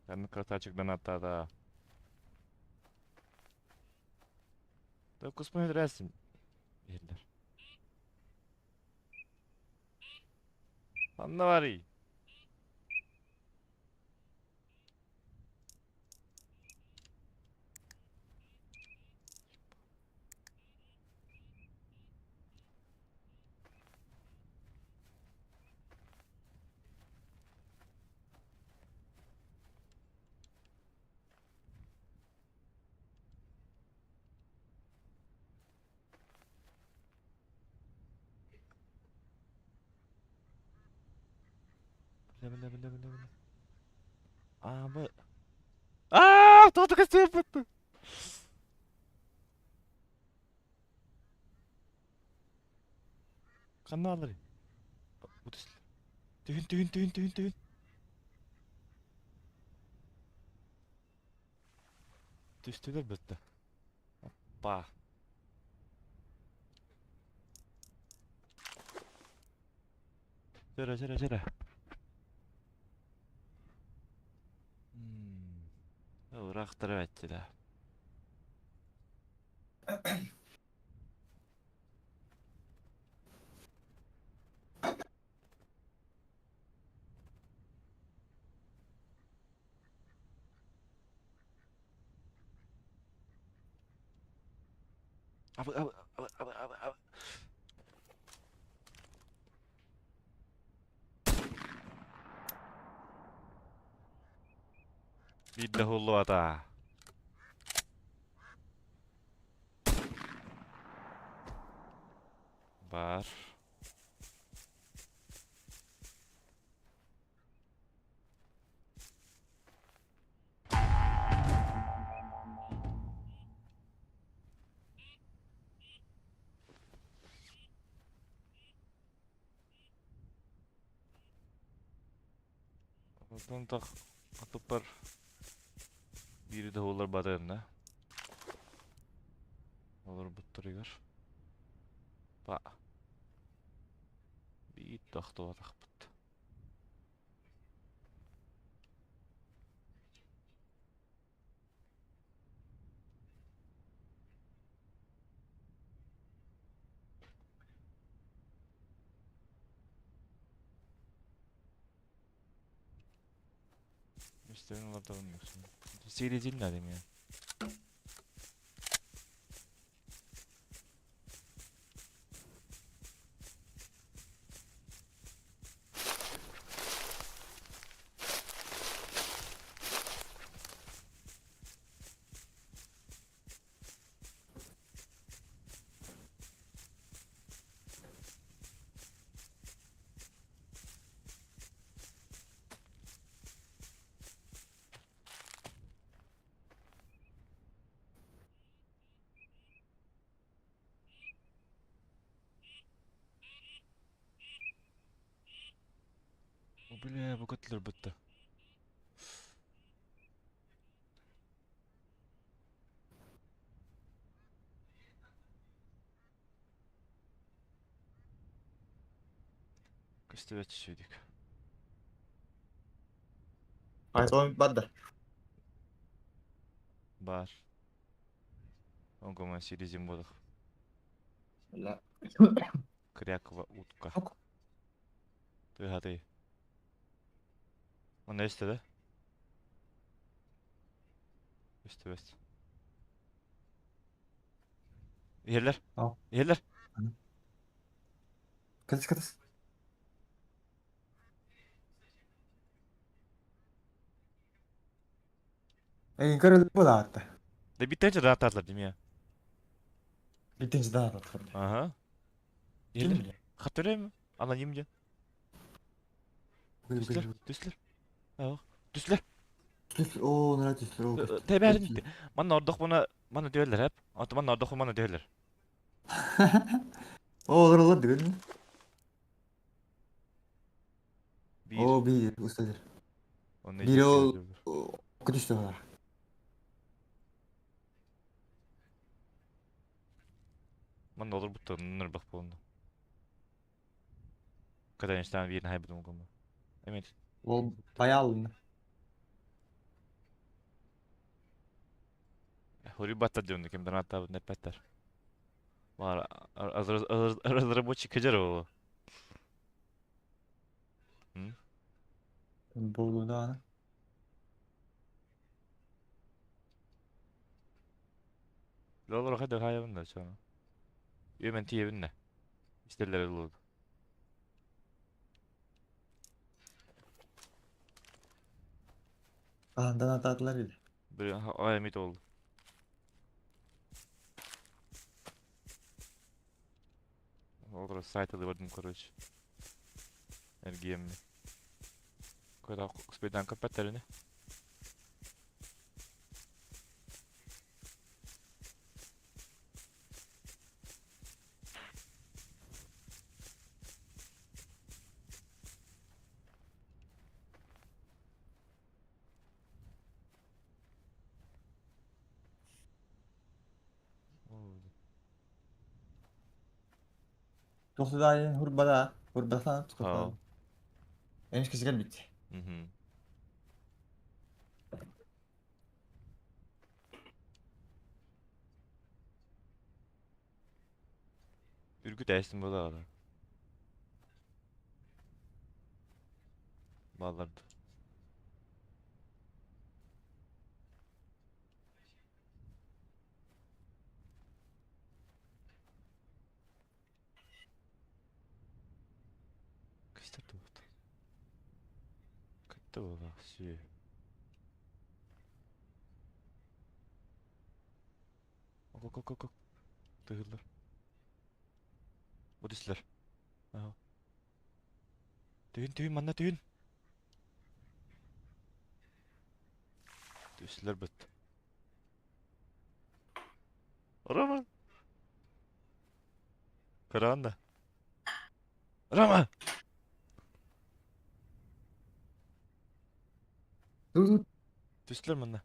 Kendi krasavчикдан attı. Да kusmayı resim. Yerler. Anla var iyi. Бля. Abi. Aaa! Tutu kaçtı yapıttı. Kanını alır. Bu da düğün. Düştüler bitti. Hoppa. Şöyle. Uğraktırıp ettiler. Abi. Bir de hullu ata. Var. Buradan tak atıp var. Biri de olur badayında. Olur butturuyor. Ba. Bir taktı o tak bitti. İşlerin orada olmuyorsun. Seyircinin alayım ya. Bile bu kötüler bitti. Kıstı geçişiydik. Hayır oyun badda. Bar. Ongoman sirizim bolık. La. Kryak ve utka. Yok. Dur hadi. O ne istedi? İşte best. Yerler. Al. Yerler. Katıs katıs. Kırıldı bu da hatta. De bir tane rahat atlar değil mi ya? Bitinci daha rahat oldu. Aha. Kim Yerler. biliyor? Hatırlıyor musun? Ana yemeyeceksin. Buyur Düsler. buyur. Düsler. Ha. Düsler. Düsler. Oo neler düsler o kötü. Teberin. Bana orada bana diyorlar hep. Atı bana orada bana diyorlar. O olur değil mi? Bir. O bir ustadır. O ne Biri o diyorlar. kötü işte var. Bana olur bu tanınır bak bu onda. Kadar işte bir yerine haybedim o konuda. Evet. O bayağı alındı. Huri batta diyorsun kim hatta ne beter. Var aralara bu çıkacak o. Hı? Bolu da. Lolo hadi hayvan da sonra. Yemen tiye ne? İsterler olur. Kalandan atadılar öyle. Bir ayamit oldu. Olur site'ı vardım короче. Ergiyem mi? Kadar speden kapat elini. Oldu. Yoksa daha yeni hurbada. Hurbada falan Ha. tutuklandı. Henüz kişiler bitti. Hı hı. Ürgüt dersin bu da ara. Bağlardı. Kışta doğdu. Kıttı bu da şey. Ok ok ok ok. Dığılır. Budistler. Aha. Düğün manna düğün. Düğüsler bitti. Arama. Karanda. Arama. Dur dur. Düğüsler manna.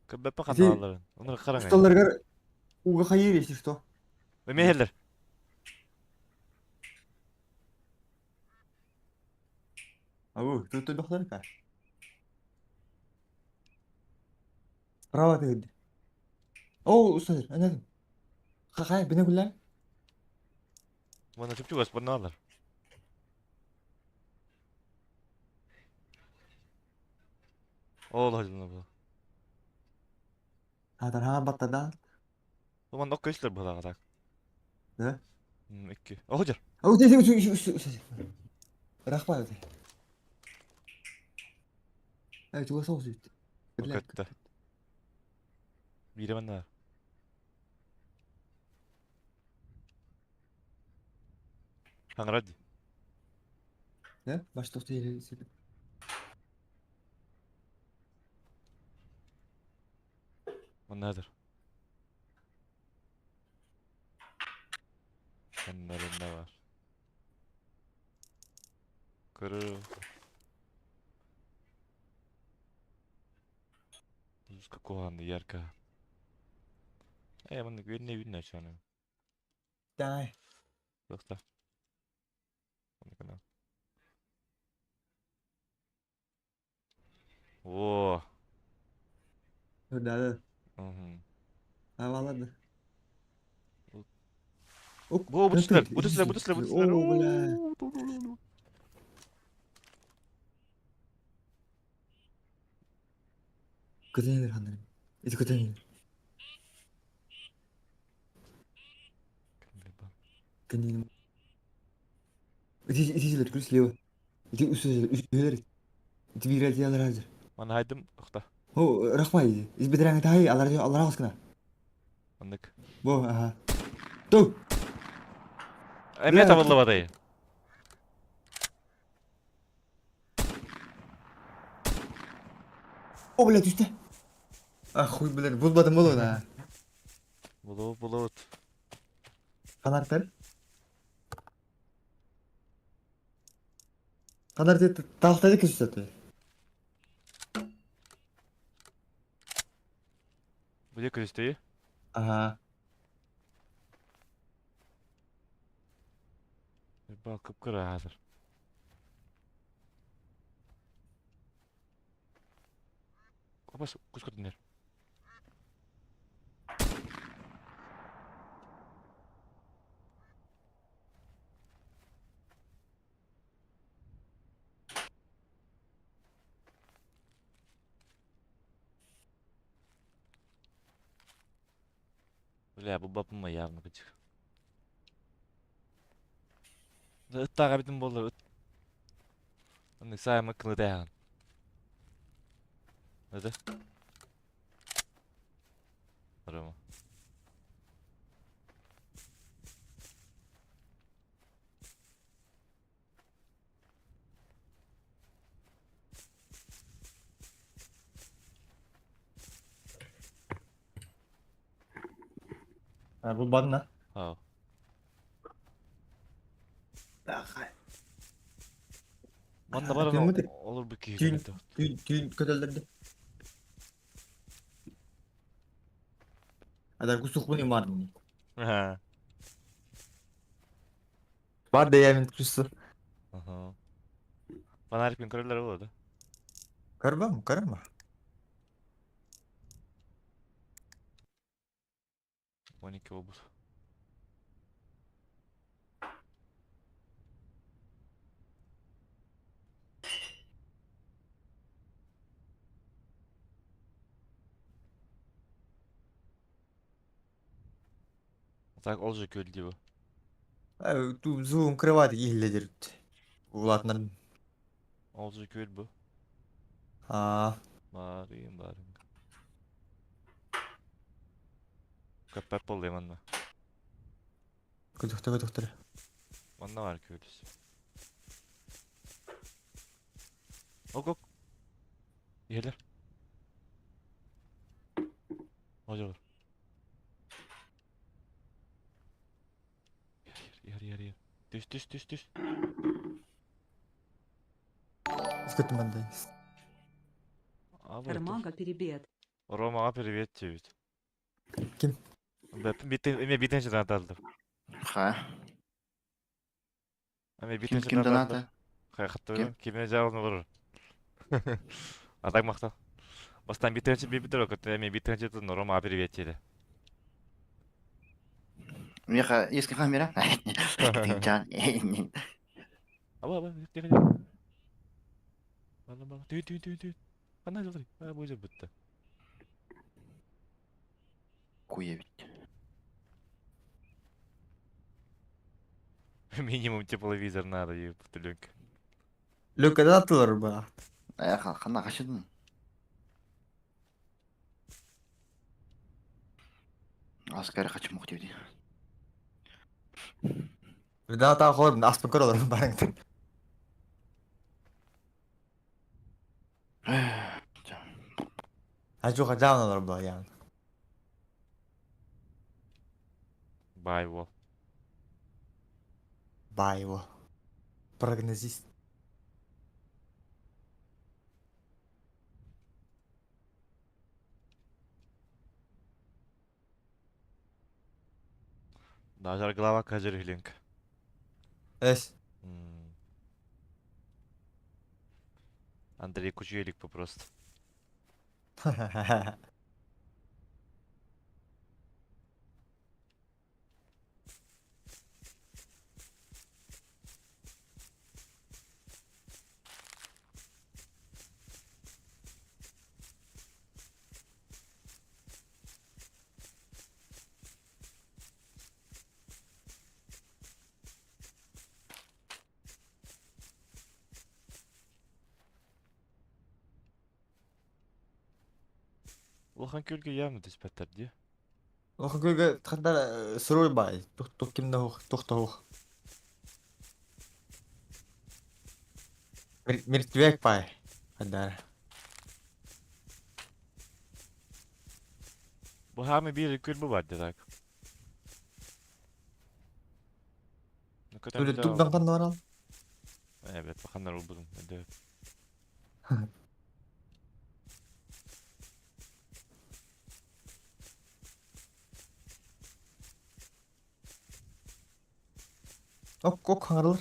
Kıbbep bakan Bizi ağların. Onları karangay. ustalar gar. Uga hayır işte işte. Ve meheller. Abu tutu doktor ka. Bravo dedi. Oo ustalar anladım. Kakay beni kullan. Bana tüpçü bas bana ağlar. Allah canına bu. Hadar ha battadan. Zaman okka işler bu kadar. Ne? İki. Oh hocar. Oo dedi ustalar. Rakpa dedi. Evet çok soğuk süt. Billahi. Okkatta. Biri bende var. Hangi raddi? Ne? Başta ustalar. Bana nedir? Nerede var? Kırı. Düzgü kohandı yerka. Bunu güvenle günne şu an. Dai. Yoksa. Onu kana. Oo. Udah. Mhm. Havalandı. Bu Ok, bu tentang. düşler. Bu düşler. Bu düşler. Bu düşler. Oh, belah. Oo. Ketinggalan handarim. Itu ketinggalan. Ketinggalan. Itu sudah terus lewat. Itu usus. Itu viral diyorlar hazır. Ben haydım. Okta. Oh, rahmaydı. Biz bediren tahi Allah aşkına. Anlık. Bu aha. Tuh. Emniyet Bela. havalı vadayı. Oh, bela düştü. Ah, huy bilen bulmadım oğlum ha. Bulut. Kanarlar. Kanar dedi tahtaydı ki üstü. Bu yakın isteği. Aha. Bak kıpkırı hazır. Kapas kuskut dinler. Öyle bu babam mı yarını gıcık. Ittağa bitim boldu. Onu sayma kılı dayan. Hadi. Arama. Ha, bulmadın lan. Ha. Banda var Yapıyor ana mu de? olur bir ki Düğün, böyle. düğün kötülerdi. Adar kusuk bunu var mı? Ha. Var da yemin kusu. Aha. Bana her gün körler oldu. Karba mı? Karı mı? 12 obur. Tak olacak öyle diyor. Tu zoom kıravadı iyiledir. Ulatların. Olacak öyle bu. Ha. Bağırayım. Köpek bol yaman da. Kutukta. Banda var köylüsü. Ok. Yeler. Hoca var. Yer. Düş. Sıkıntı ben de. Abi Кармага перебед. Roma привет çevir. Kim? Ben bir tane atardım. Ha. Ama bir Kim tane kim atardım. donata? Hayatta Kim? kimine cevabını vurur. Atak makta. Bastan bir tane bir bitir okut. Bir tane tutun Roma привет çevir. Меха, есть камера? Tincan. Ama dikkat. Bana. Düğün. Bana hazır. Ha bu yüzden bitti. Хуевить. Минимум тепловизор надо, ебать. Lükede atılır bu. Қана қашыдың? Аскары қачмақ деуде. Bir daha daha koyarım. Aslı kör olur bana. Ha çok acayip olur bu yani. Bye wall. Бай bu. Prognozist. Даже глава Кажерхилинг. Эс. Андрей Кучелик попросту. Улхан көлге ямы диспаттар дия. Ох көйгө кандай сырой бай. Тук кимде хук, тукта хук. Мертвек бай. Кандай. Bu hami bir köl bu vardı dak. Ne kadar Öyle güzel tukdan oldu. kanda var al. Evet bakanlar oldu. Evet. Ok kangarlar.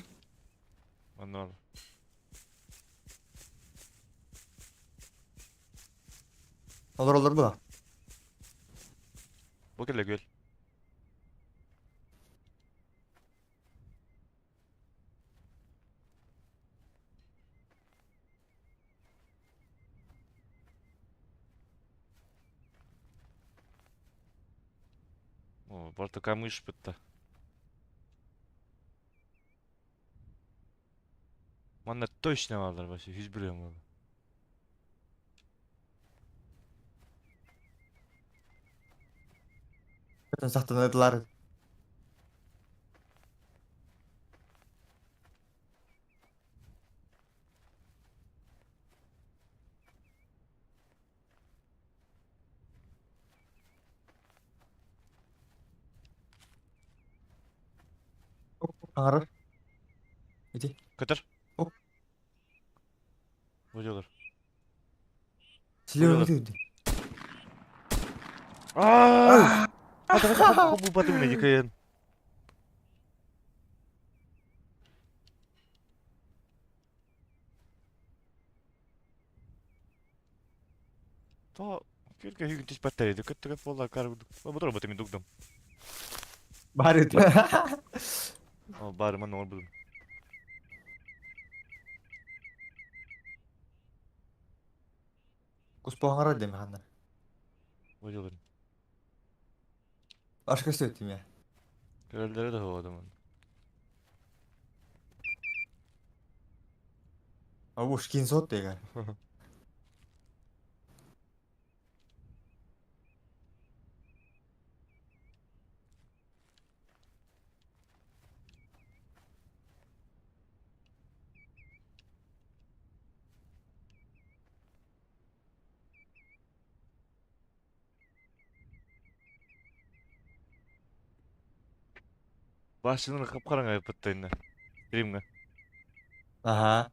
Onlar. Olur bu da. Bu kelle göl. О, burada kamış bitti. Bana точно varlar başı. Hiç biliyorum abi. Bütün sahtanadılar. Ok kangarlar. İdi. Kıtır. Hop. Vuruyorlar. Silahı Vuruyorlar. gidiyordu. Aaaa! Hadi bu batı mı ne yıkayın? Ta kölge hügün dispattarıydı. Kıttı kıp vallahi kar vurduk. Bu da robotu mi dugdum. Bari. Ama bari man olur budum. Kuspa kangarlar demi kanlar. Vuruyorlar. Başka söyledim ya. Göllere de hava adamın. Ama bu skin sot diye galiba. Başını kapkaran ayıpıttı yine. Gireyim mi? Aha.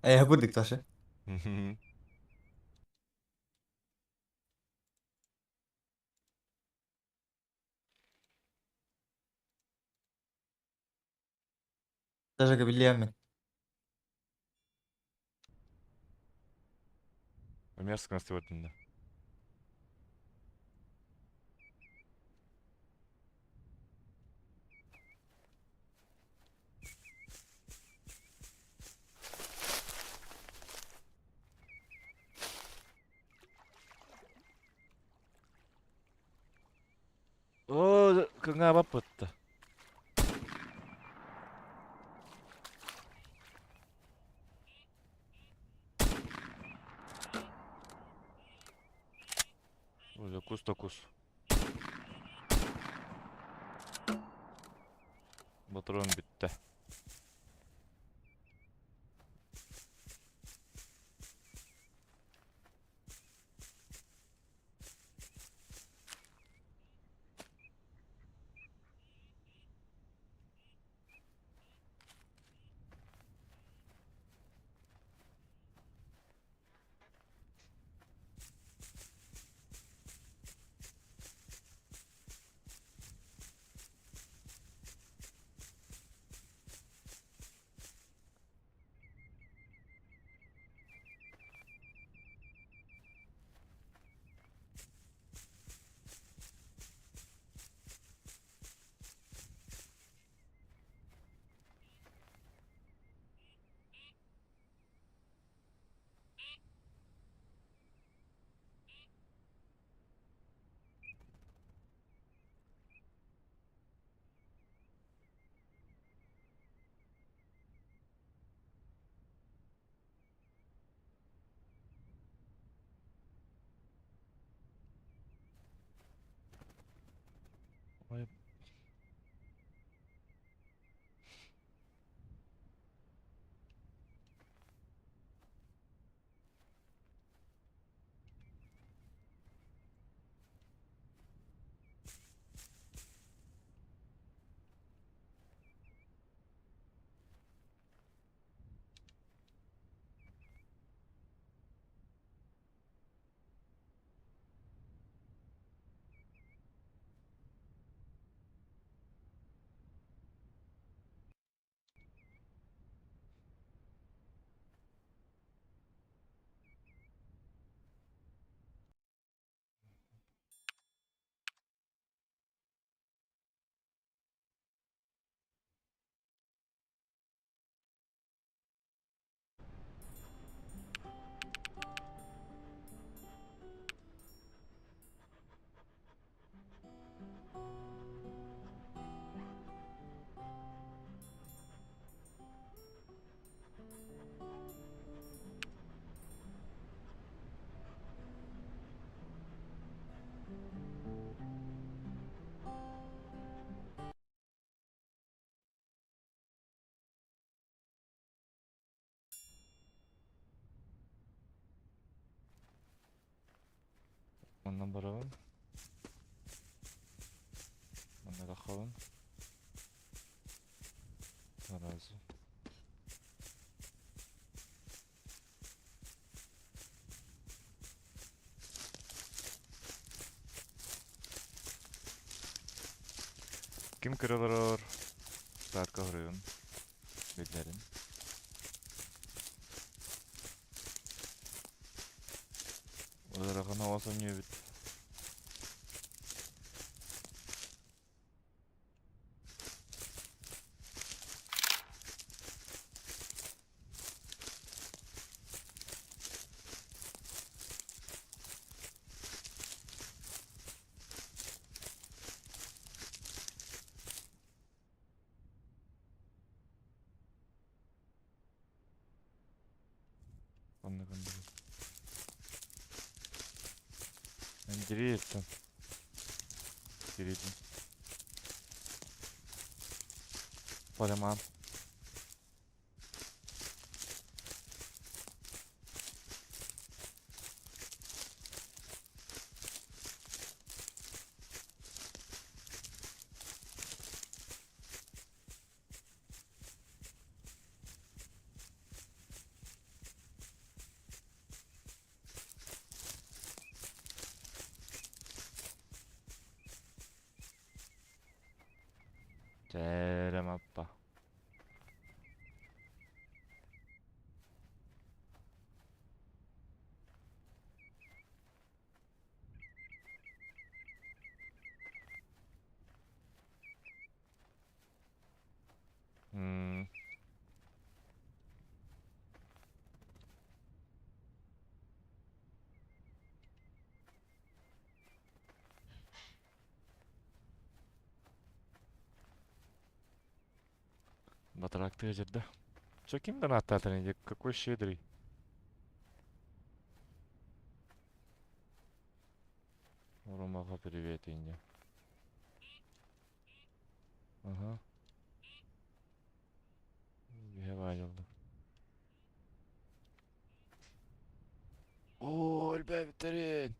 Yapırdık taşı. Taşı biliyorum ben. Мерзко нас сегодня. О, кыңа баппытты. Ой, кус то кус. Батырон битті. Vay. Ondan barabın. Ondan bakalım. Tarazi. Kim kırılır? Saat kahırıyorum. Beklerim. Odarakın havası niye bit? Kandı. Ben diri ettim. Diriydim. Paleman. Cerem appa. Hmm. Батарак ты жерде. Чё ким донат тренинг? Какой щедрый. Ромаха привет, Инди. Ага. Гевайылды. О, Альбертерин.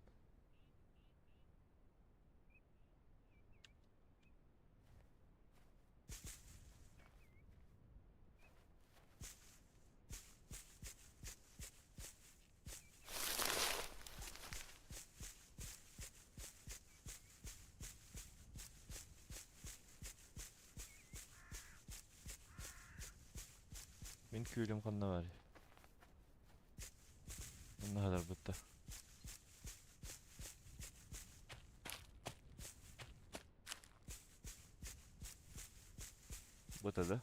Мен küylüm kanına var. Ne kadar bitti. Bu da.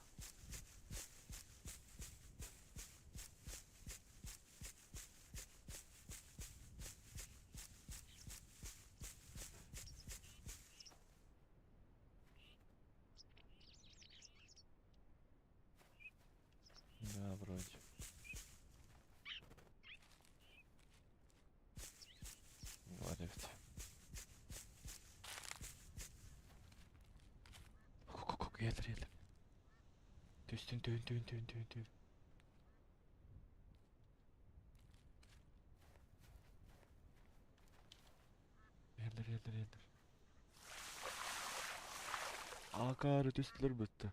Да, вроде. Варифт. Gelir. Düştün tün. Gelir. Akarı düştüler bitti.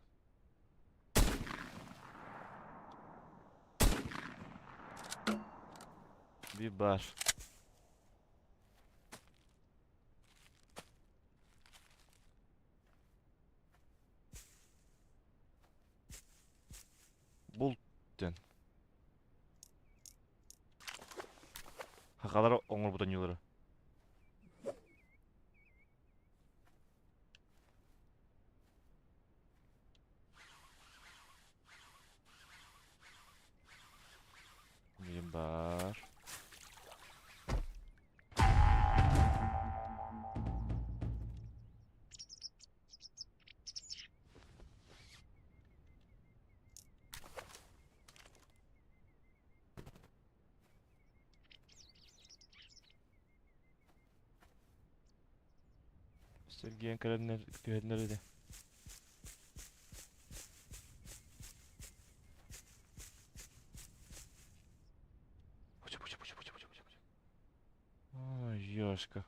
Bir bar. Bul den. Hakalar oңор budan yolları. Bir bar. Sergiyen kalemler tühenleri de. Puça. Ай, ёшка.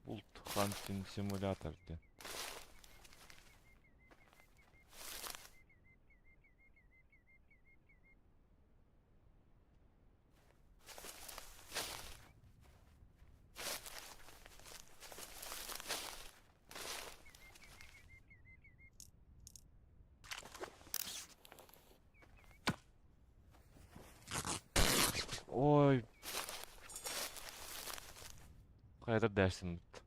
Bult Hunting Simulator de. Oy. Kayda dersim bitti.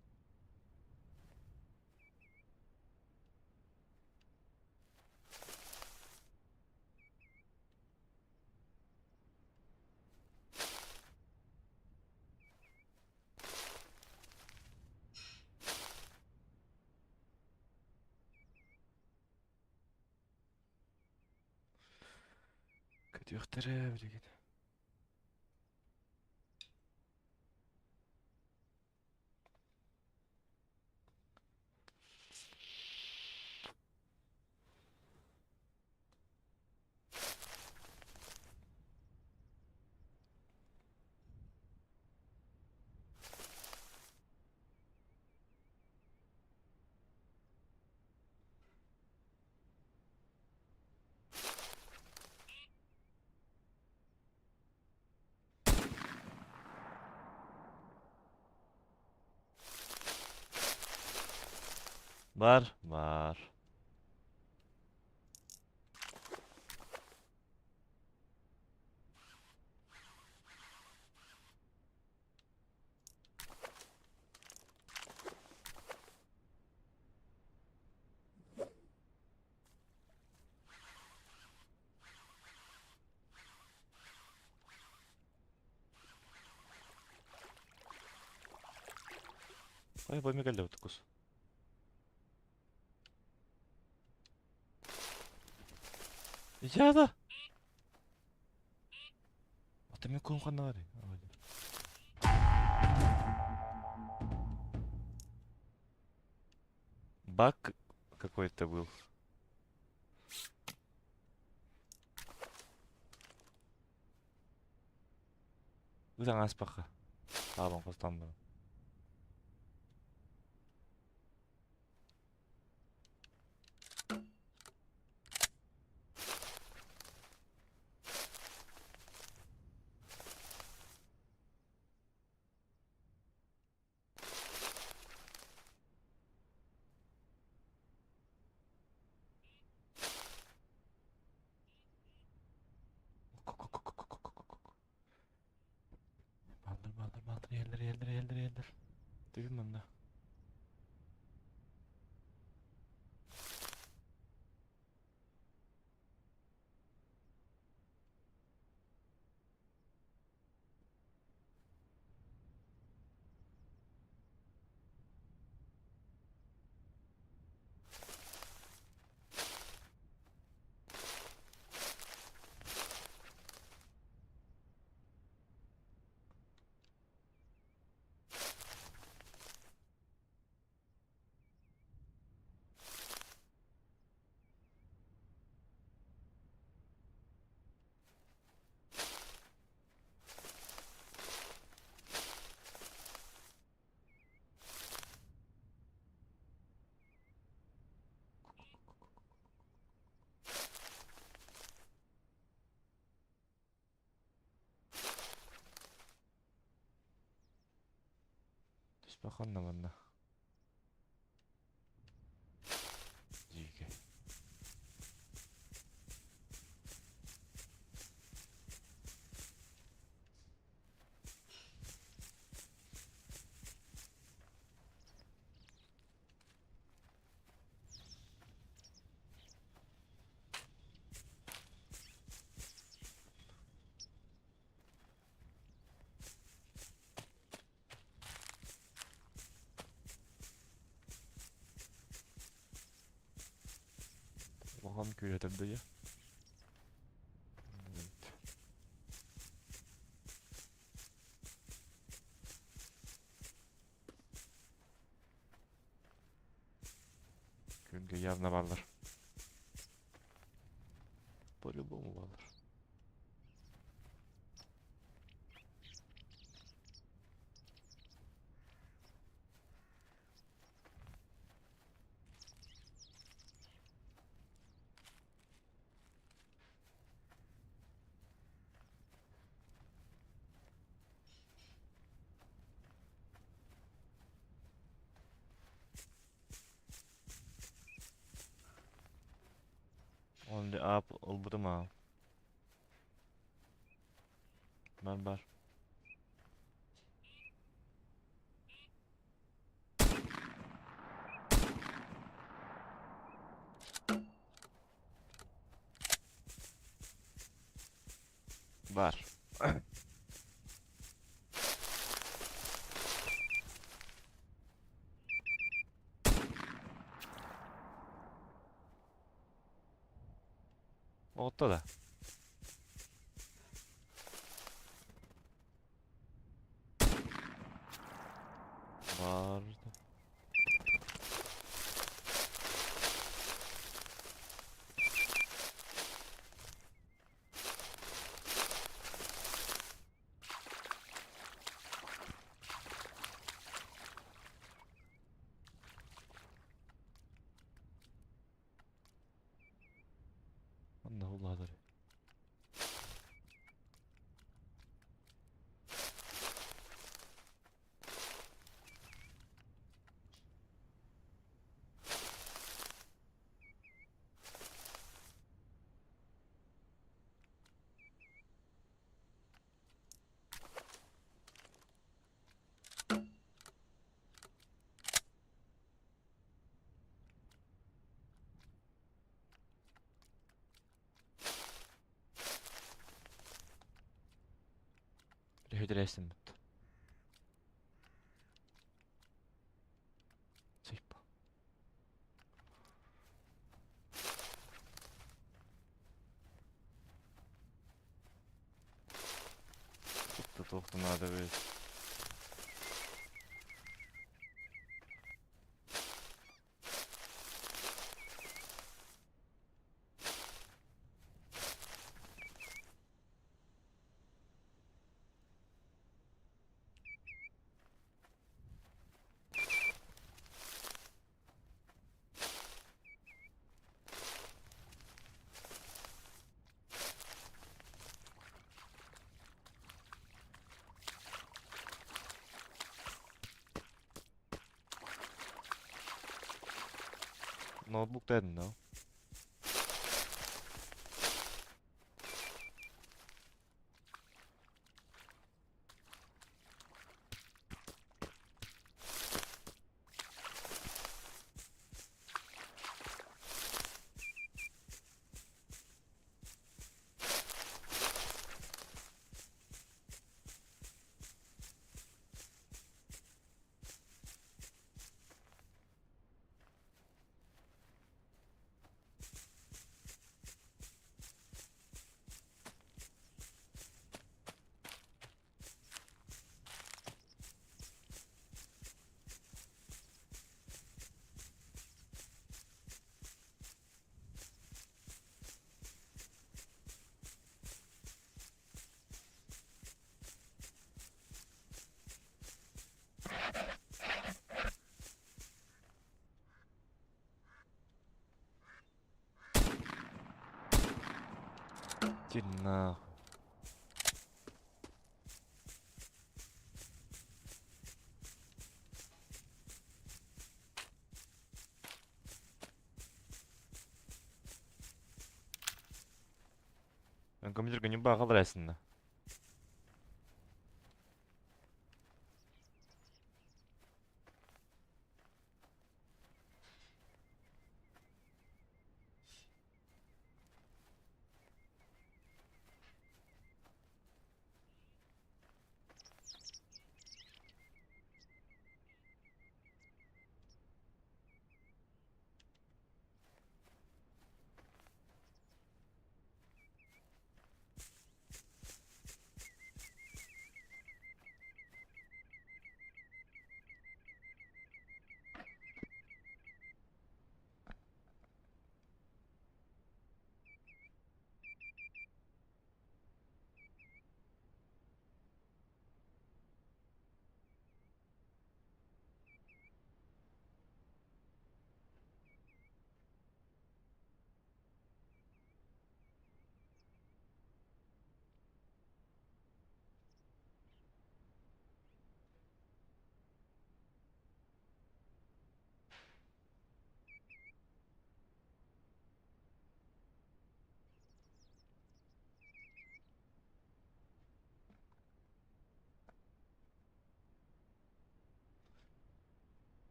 Kötü yoktur bile git. Var. Ay, boyma geldi bu tukuz. İcada. Атымен көн қана бар. Баг какой-то был. Өзің аспаққа. Сабын қостанды. Baldır. Yerler. Duyum ben de. Bakalım bana. Jike. Bakalım köye tabi ya. Evet. Köyde yarına varlar. Böyle bu mu varlar? Only up olmadı mı? Var. Var. Ortada. Var. Allah Allah. Hydresten mutta. Sippa. Tuttu tohtunaa da böyle. Notebook dedin lan. Cinna. Ben компьютер günü bağlı aslında.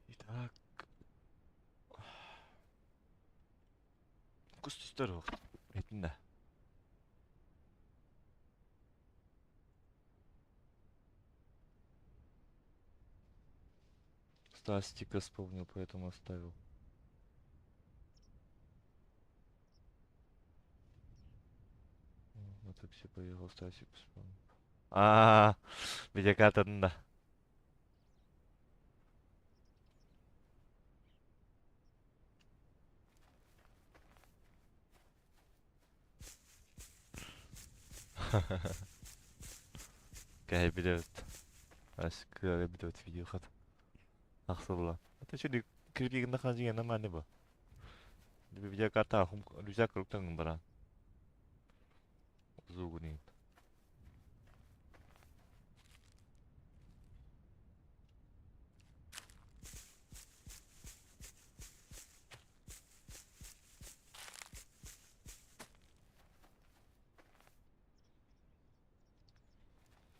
İtak. Kustustur o. Etinde. Статистика вспомнил, поэтому оставил. Вот так все поехал, статистику вспомнил. Видеокартында. Кайбидет. Аш кайбидет видео хат. Ахсылла. Это что, кирпигинде ханжиген нама не бу? Видеокарта хум рюкзак руктан бара. Зугунин.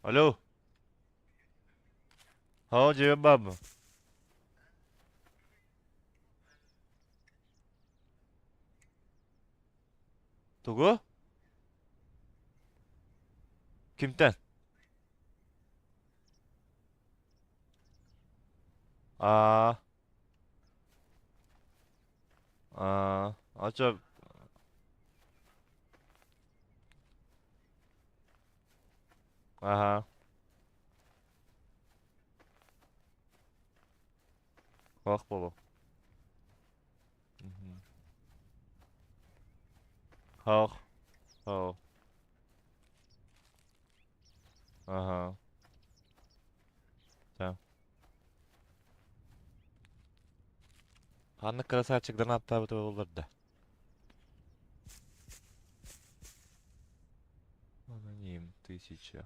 Алло. Хау жебен бабы. Тугу? Kimden? Aa, acaba aha, bak baba. Mhm. Hak, hak, aha, tamam. Hangi красавчикдан аттабыт болларда? Аноним 1000.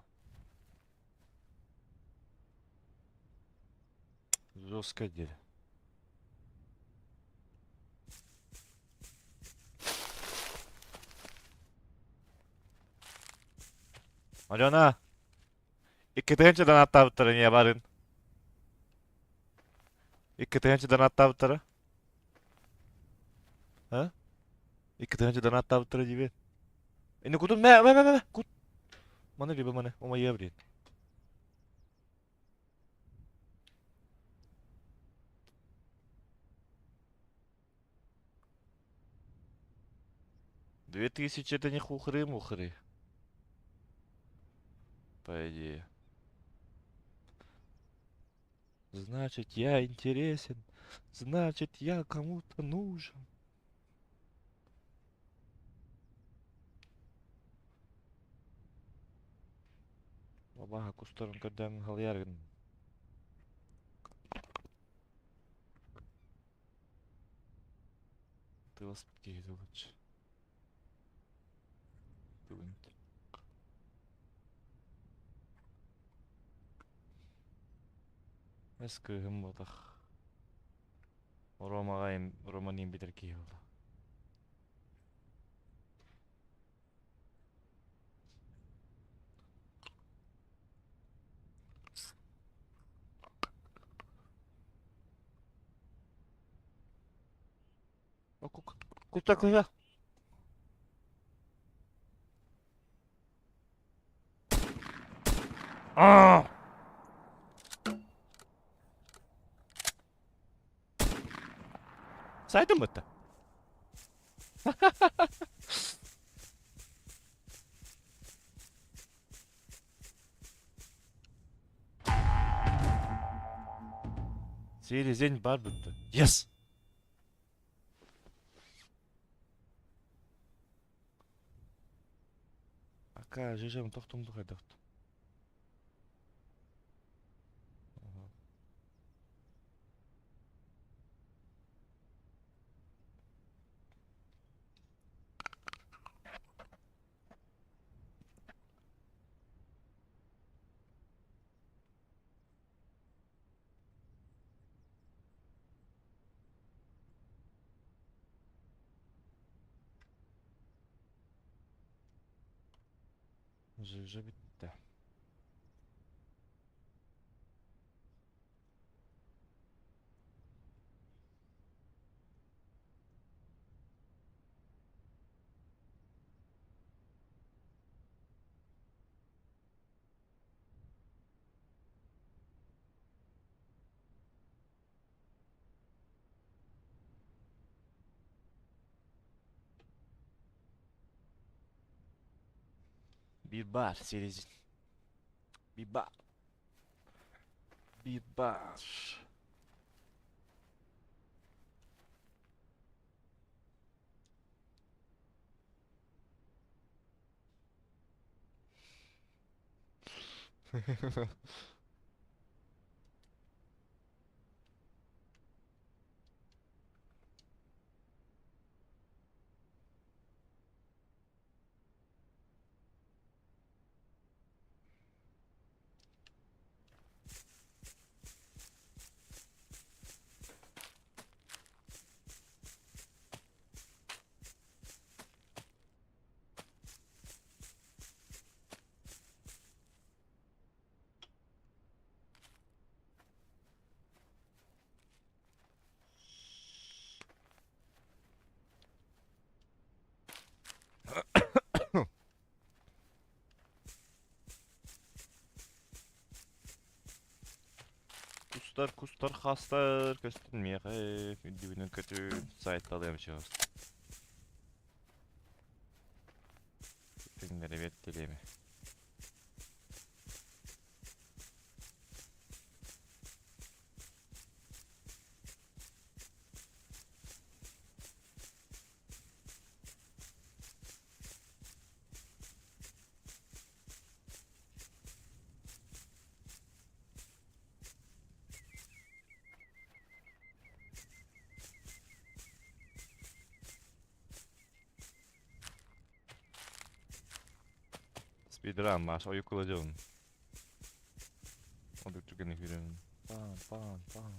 Жестко деле. Алена, ikkitinchidan аттабыттары не барын? Ikkitinchidan аттабыттары? Ha? Ikkitinchidan аттабыттары дебет. Ini kutun me, kut. Mana riba mana? Oma iya brin. Две тысячи это не хухры-мухры, по идее. Значит, я интересен. Значит, я кому-то нужен. Бабаха кустарын көрдәм халярын. Ты вас подгейді лучше. Дуэнт. Эскі ғым болдақ. Романин бітір кейілді. Kusta kusta. Aa! Saydın mı hatta? Seyircinin var bitti. Yes. Aka, жежем тоқтымды қайда тоқты. ЖЖ bitti. Bir bar seyircin. Bir bar. Bir bar. Kustlar kustlar hastlar göstermeye dibinin kötü site alıyormuşuz. Günleri bekleyeyim. Speedrun var, o yıkılacağım. O da tükeni hürüm. Pan pan pan.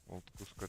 Oldu kuska.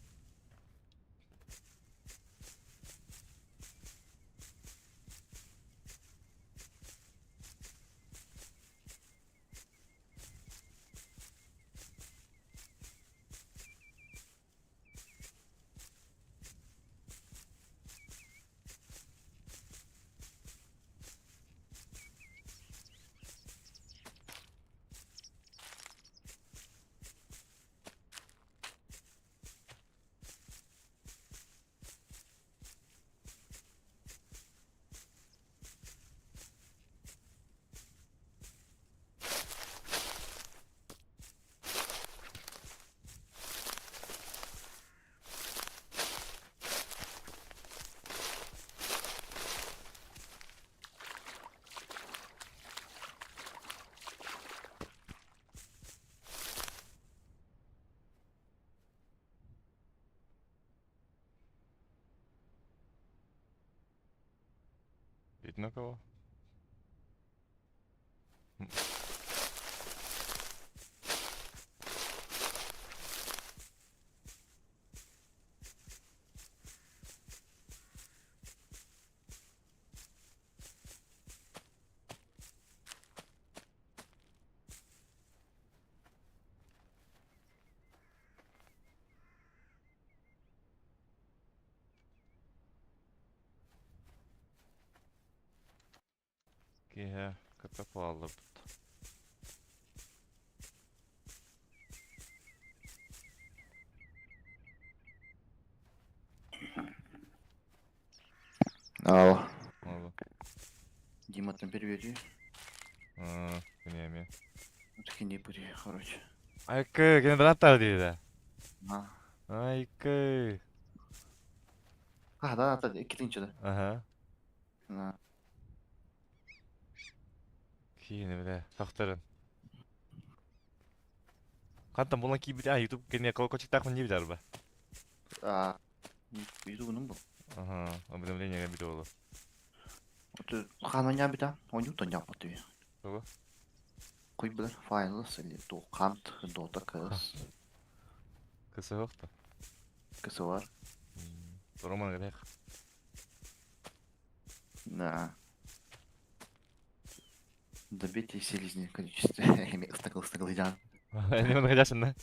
Видно кого? Kihe, köpek pahalı. Ал. Oğlum. Димадан переведи. Bilmiyorum. Таки не бери, короче. Aykı, gene beraber dedi. На. Aykı. Да, ikkinchi de. Aha. На. Kiyini bile. Taktırın. Kantan bulan ki bir tane YouTube gene kolkoçik takın diye bir darbe. А, 유튜브는 뭐? Aha. Обновление bir oldu. 또 하느냐 비다. 언제 또 냐빠도. Kaba. Koy bilir files или то kant dota kız. Kısa yok da. Kızı var. Roman gerek. Да. Добейтесь селезни количество. Стаглыдан. Ne onu kaçasın lan?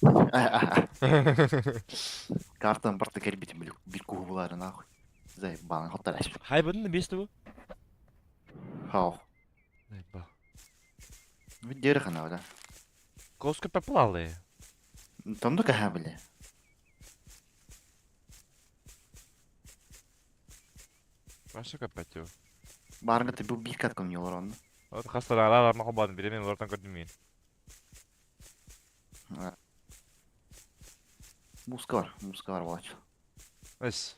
Картан барта кербитим bir kuğuları нахуй. Заебан, хотараш. Hay bunun da bir bu. Хау. Zaybba. Видер хана да. Koz köpek pahalı. Там да каха биле. Başka köpek yok. Барга ты бил bir kat konuyorlar onu. O da hastalar aralar mahbubadın biri benim oradan gördüm yiyin. Muska var balaç. Ес.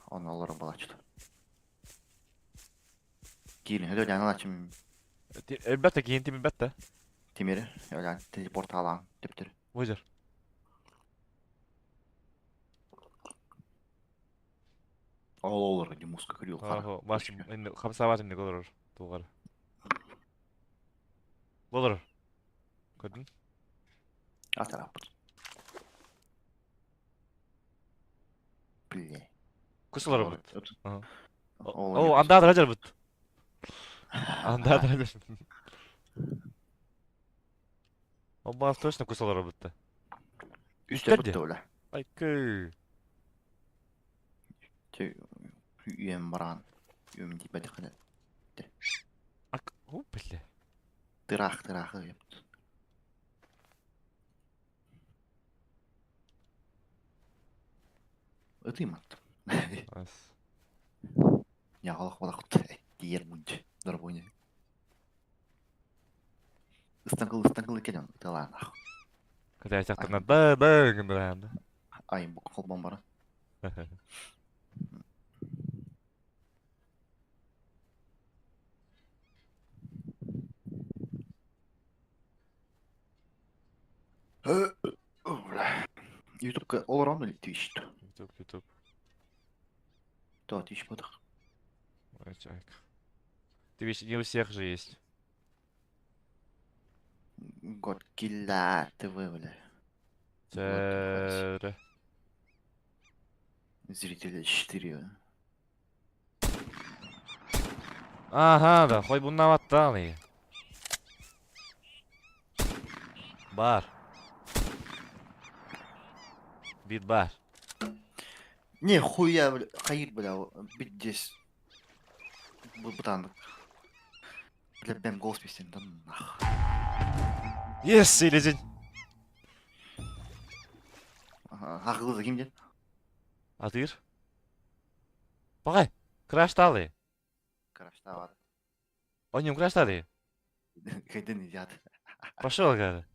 Он алар балач. Кирин, hadi öyle açım. Elbette giyintim elbette. Timiri, öyle teleport alan tiptir. Buyur. Ал olur hadi muska kırıyor kara. Oho, başım, şimdi kapısa var şimdi olur. Doğru. Olur. Gördün? Atar apır. Bile. Kusular bu. Aha. Olur. O anda adracar bu. Anda adracar. O bana точно kusular bu. Üstte Üstte bitti öyle. Ay kı. Üyem baran. Üyem deyip hadi kadar. Ak, o bile. Tırah yaptı. Atayım attım. As. Yağlık balık tuttu. Diğer bunca. Dur bu ne? Istanbul ekelim. Talan. Kada yaşaktığında da gındırandı. Ay bu kolban bara. YouTube all around или Twitch? YouTube. Да, Twitch подах. Ой, человек. Ты видишь, не у всех же есть. Годкилла ТВ, бля. Чары. Зрители 4. Aha da, koy bunun avattı iyi. Бар. Бит бар. Нихуя, бля. Хайр, бля. Бит здесь. Бутан. Бля, бэм голос песен. Да нах. Yes, селезень. Ақылды кім деді? Атыр. Бағай, крашталы. Крашта var. Он не крашталы. Кайдан идет. Пошел, говорю.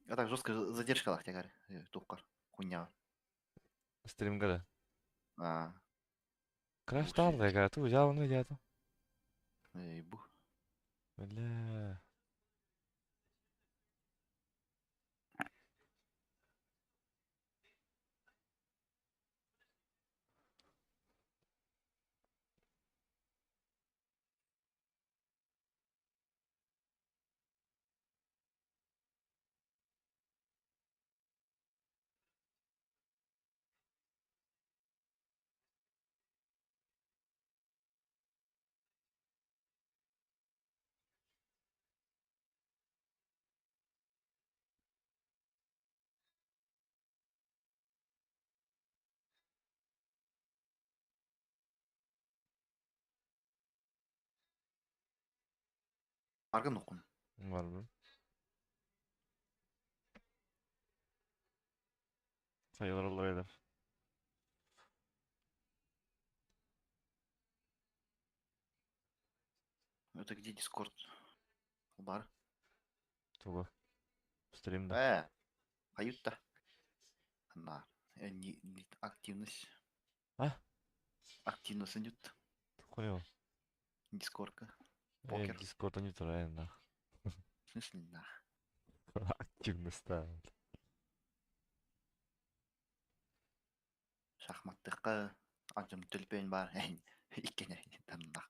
А так жестко задержка лах тягар. Тухкар. Хуйня. Стрим, говорю. А. Крашталы, говорю. Ты взял, он идет. Ей, бух. Бля. Argın okun. Var mı? Sayılar olaylar. Это где Discord? Бар. Тугу. Стримда. Каюта. На. Активность. А? Активность идет. Хуй его. Дискордка. Покер. Дискорда не турает, нах. В смысле, да. Активность ставит. Шахматтыкка ажым төлпөйүн бар. Икене танна.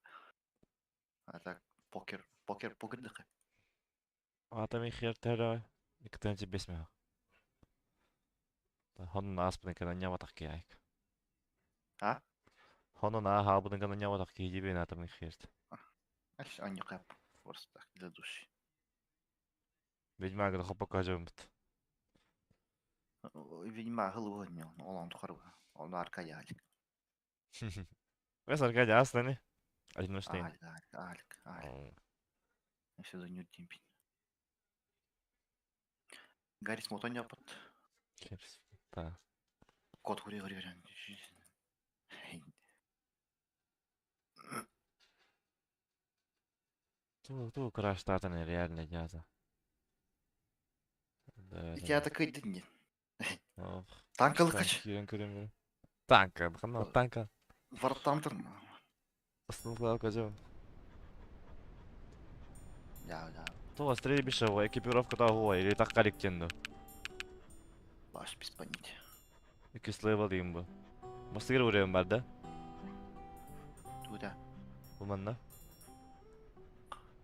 А так покердыкка. Ата мен хер тәрі. Екі тәнче бесме. Хонын аспын екені не ватақ кейайк. А? Хонын ахабын екені не ватақ кейді бен ата мен херт. Аш они кап. Просто так для души. Ведьмагы да хопа кажым бит. Видимо, голову не он. Он тухару. Он арка ялик. Вес аркади аслани. Один штейн. Алик. Все за нют тимпин. Гаррис мотон yapıt. Херс. Та. Кот хури. Ту краш татаны реально яза. Я такой день. Ох. Танкалы kaç? Кирен көрем. Танка. Хана танка. Варттантыр. Основа кажем. Я. То стрельбиша, экипировка того или так корректенно. Баш без понятия. İkisi level diyeyim bu. Master vuruyorum ben de. Туда. Bu manna.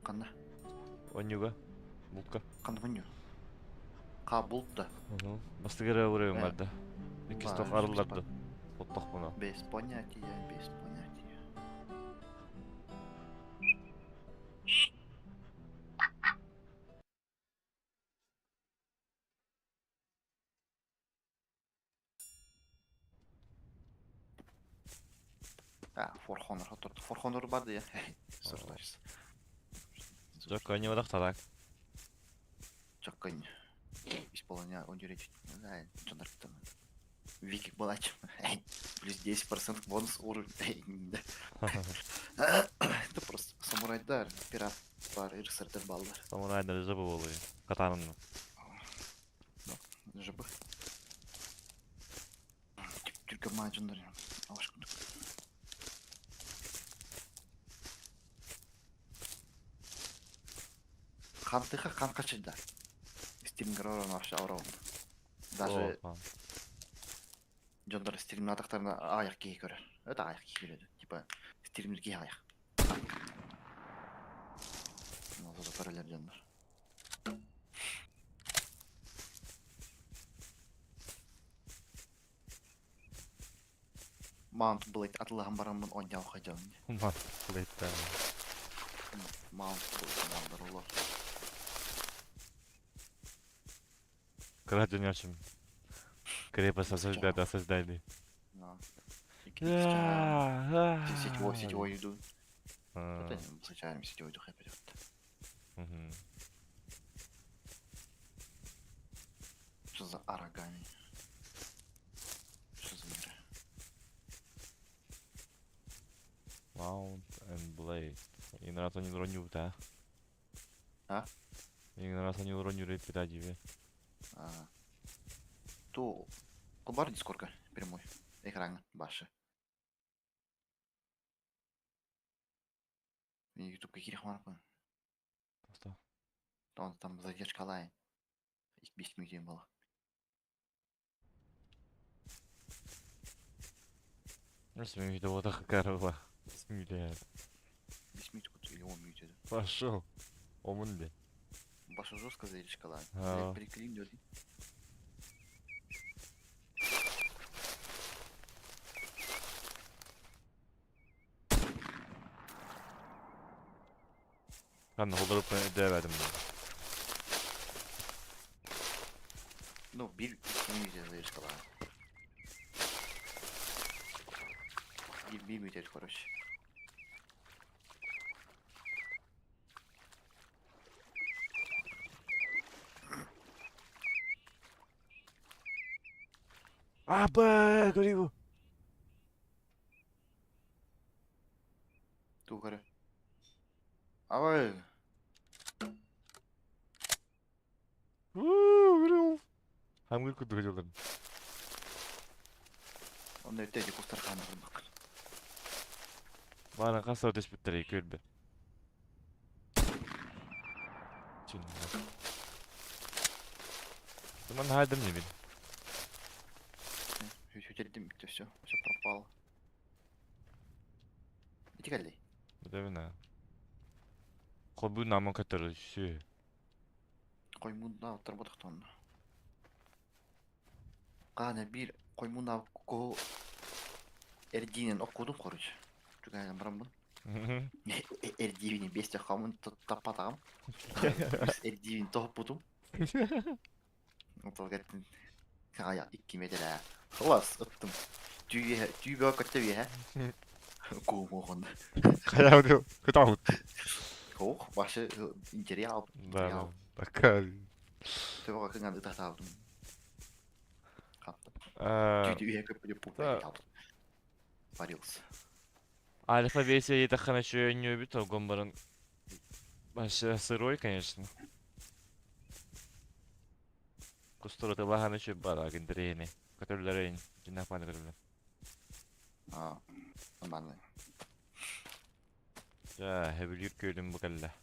Қана. Onyuga. Bulka. Қанвыню. Қа бултта. Master vuruyorum ben de. İkisi de arılardı. Otlak buna. Без понятия. Форхонор отырды. Форхонор барды я. Сұртайыз. Жоқ, не вадақ талак. Жаққан. Исполня он юречит. Да, жандарктан. Викик балач. Плюс 10% бонус уровень. Это просто самурайдар, пират, бар, рыцарьдар балдар. Самурайда жабы oluyor. Katanın. Жабы. Только маджандар. Алашкын. Хантыха хан качыда. Стримгророн вообще аурон. Даже Джондар стрим атақтарына аяқ кие көрер. Это аяқ кие көреді. Типа стримдерге аяқ. Назада көрелер Джондар. Маунт Блейд атылаған барамын он яуға жауын. Maunт Blade. Маунт Блейд бар олар. Краден яшым. Крепость осаждали. Сетевой иду. Это случайно сетевой дух опять. Что за арагами? Что за игра? Mount and Blade. Один раз они уронил, да? А? Один раз они уронили тебе. То бар дискордка прямой экран башы. YouTube какие рахман. Просто. Там задержка лай. Их 5 минут было. Если мне вот так корова. Смеляет. 5 минут или он минут. Пошел. Омунде. Баша жестко задержка лай. Прикрим дёрди. Ben de holdurup deverdim. Ну, bir minut задержка лай. Bir minut короче. 아빠 그리고 또 그래. 아월. 그리고 한국 것도 가져간. 오늘 때지 고스타를 가는 거 막. Bana kasar ödeş bitleri kölbe. Çin. Zaman haydım ne bil. 휴지를 밑에 все. Все пропало. Иди галей. Bu da bana. Kobu namı katarı şu. Коймунда отработах тонна. Қана бир коймунда ко эрдинен окудум короче. Чугайдан барамын. Эрдивини бесте хамын таппатагам. Эрдивин топпутум. Отолгаттын. Кая 2 метр. Хлас ыттым. Түйбө көттөбү. Коомогон. Kaya diyor. Kötü avut. Ох, башы интериал. Da. Bakar. Төбөгө кынган ыта таабдым. Капты. Aa, Түйдү көпүлүп Да. пулпа. Парился. Альфа версия етахана şu ünlü bir to gombarın başı сырой, конечно. Кустура лахана şu бара гендрейни. Которлерин. Жинапаны көрүлөр. А, нормально. Ja, hebülür köylüm bu kalla.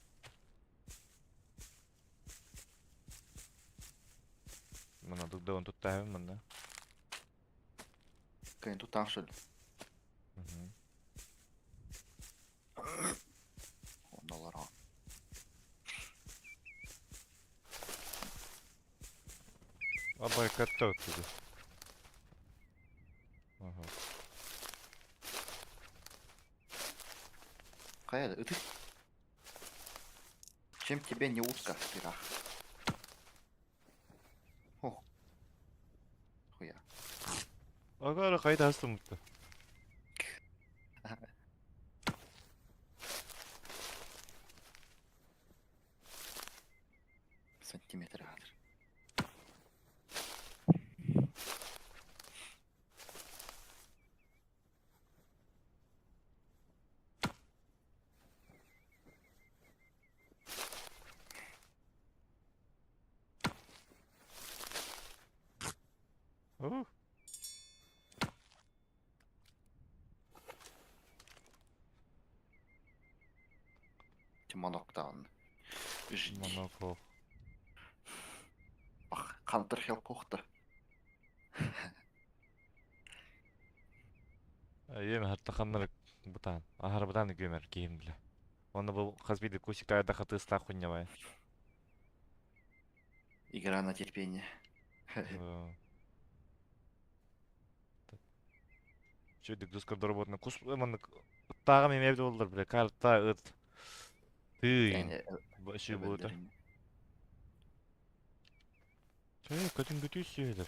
Mana dugda on tutta hem mana. Кайын тутан что ли? Ондалар. Абай катта отуду. Ага. Каяда ыты? Чем тебе не узко, пирах? О. Хуя. Agara kayda hasta mutlu. Сантиметр адыр. Oh. Тимонокдан. Жди. Monaco. Ах, кантыр хел кохты. Yemi hatta kanları butan. Ahar butan gömer giyim bile. Onu bu hazbidi kusika da hatı ıslah kunyavaya. Игра на терпение. Şöyle düzgün durabatına kus hemen tağım evde olur bile. Kartta ıt. Tığın. Yani Başı bu da. öbürlerin- Şey kadın kötü şeyler.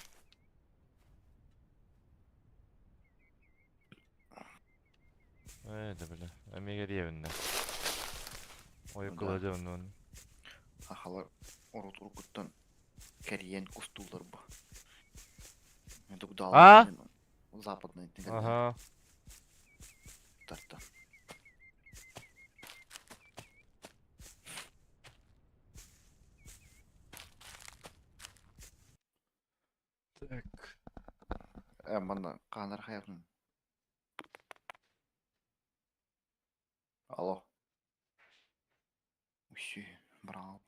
Evet böyle. Emeğe evinde. O yakılacağım onu. Ахалар орут уркуттан кәриен кустулар бу. Это куда? А? Западный. Aha. Тарта. Так. Мана канар хаятын. Алло. Ущи, брат.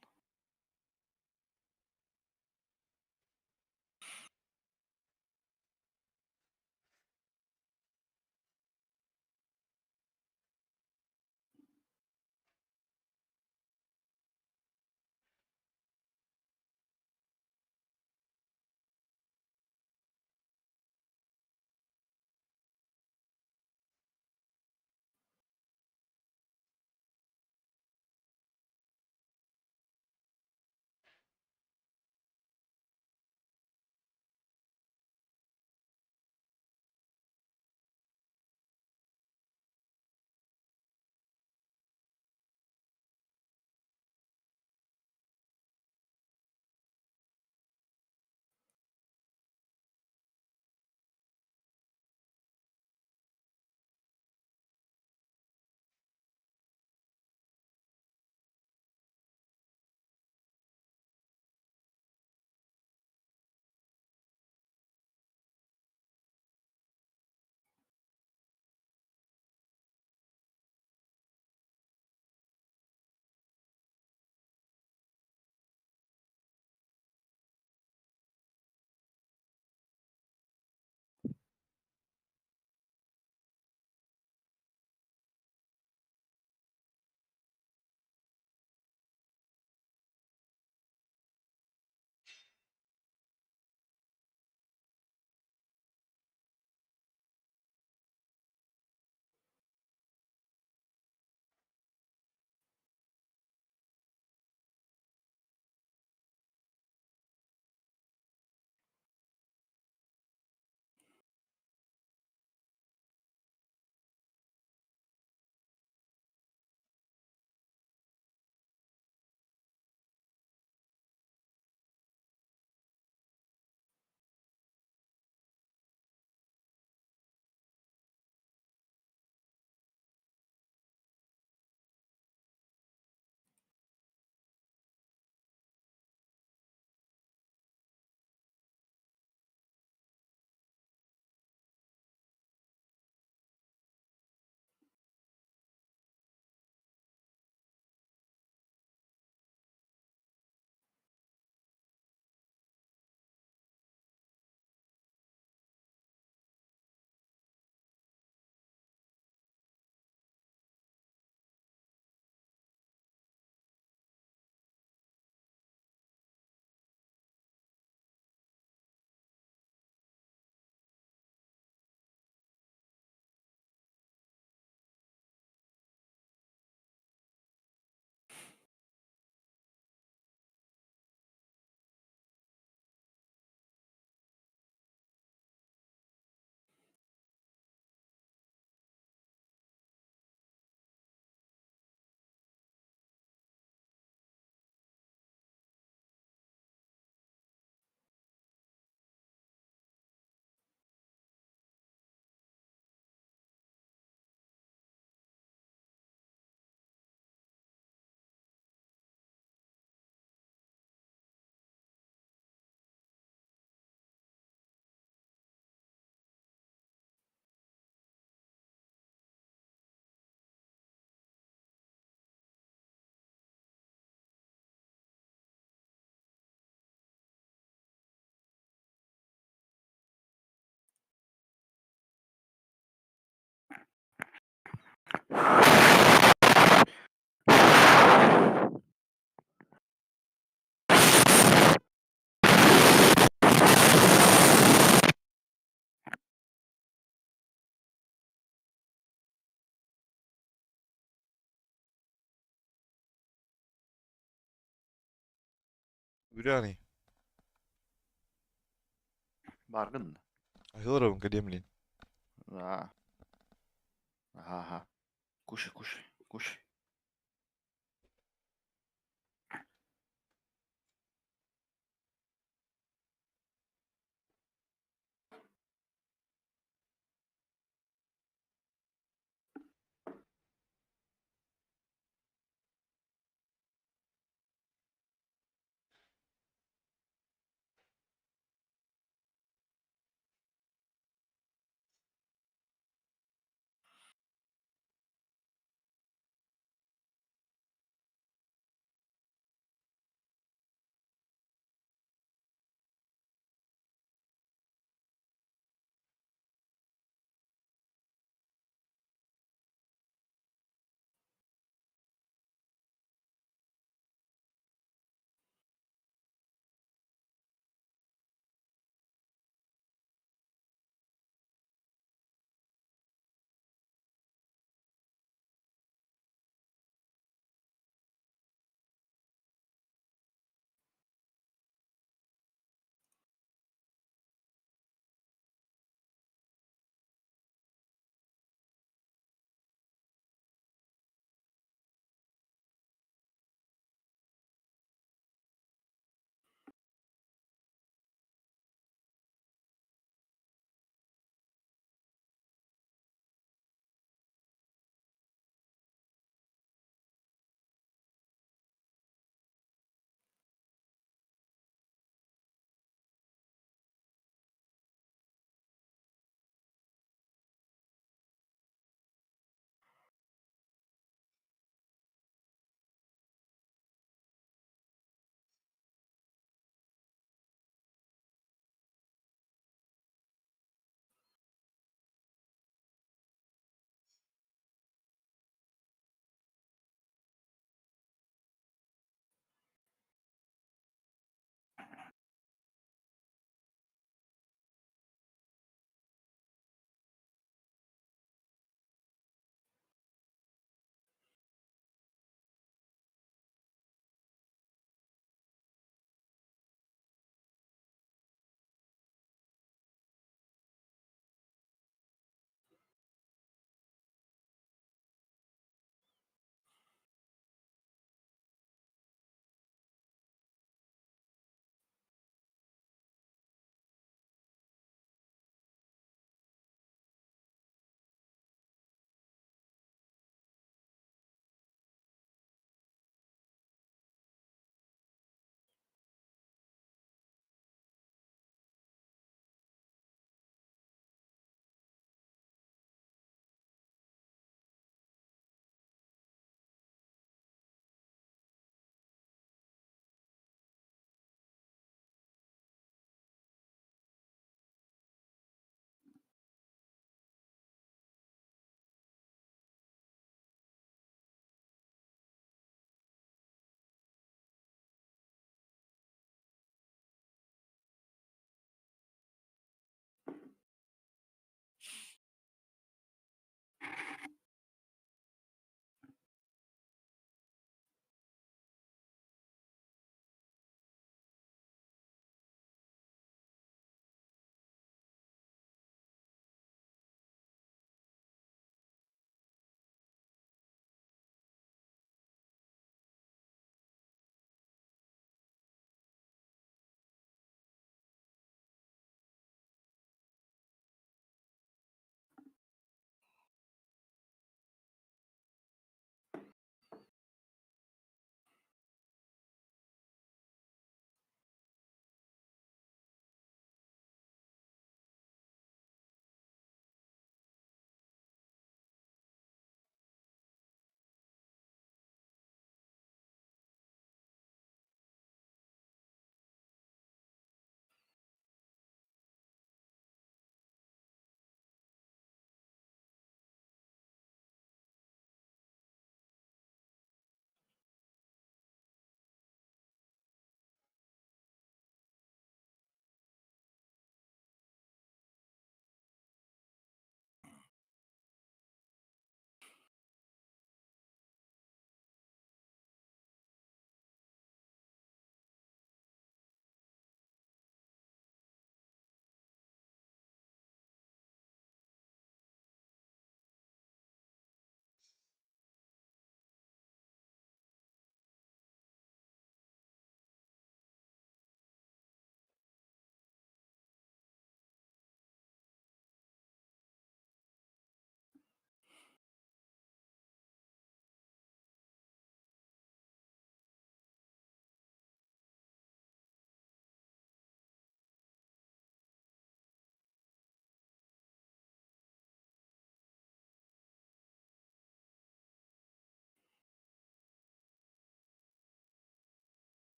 Berani. Bargain. Ayo ke Demlin. Ah. Aha. Кушай, кушай, кушай.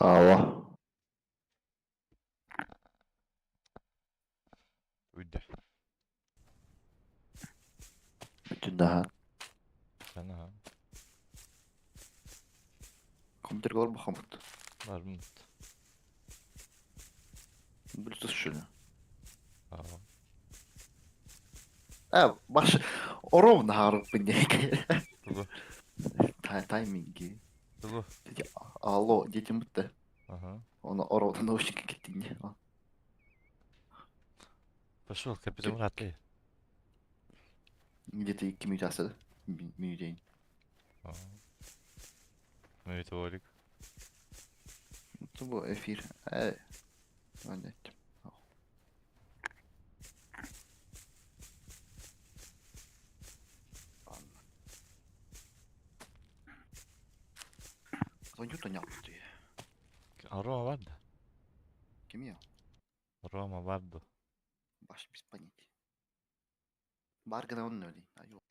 Ава. Uydu. Bütün daha. Sen ha. Компьютерге бар бахамыт. Var mı? Bluetooth şöyle. Aa. Баш ровно харып бинек. Tugu. Тайминги. Tugu. Алло, детям бітті. Ага. Оны ровно наушники кетті. Пошел, капитан Ратлey. Где-то 2 minut asıdı. Minutayın. Aa. Monitorik. Bu efir. Evet. Hallettim. Звоню-то не yaptı. Roma vardı. Kim ya? Roma vardı. Baş biz понятия. Bargana onun öyle. Ha, yok.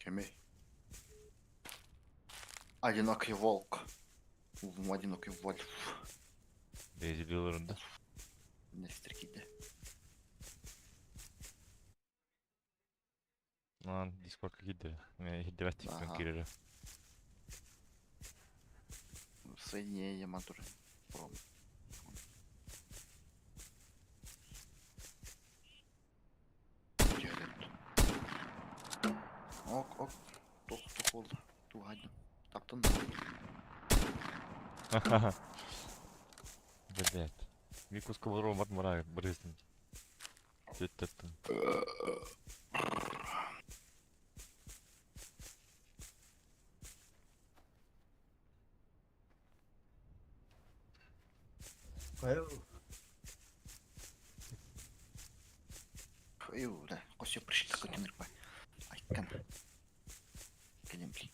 Кеми. Одинокий волк. Одинокий вольф. Beyzi yollarında. Ne stirkiydi. Lan Discord'a gitti. Hiddevet Aha. ben girer. Соединение мотора. Ok ok. Tok oldu. Dur hadi. Taktın mı? Блять. Мику сковором отмирает, брызнет. Это. Ю, да. Косё пришли какой-то нырпай. Ай, кам. Келемпли.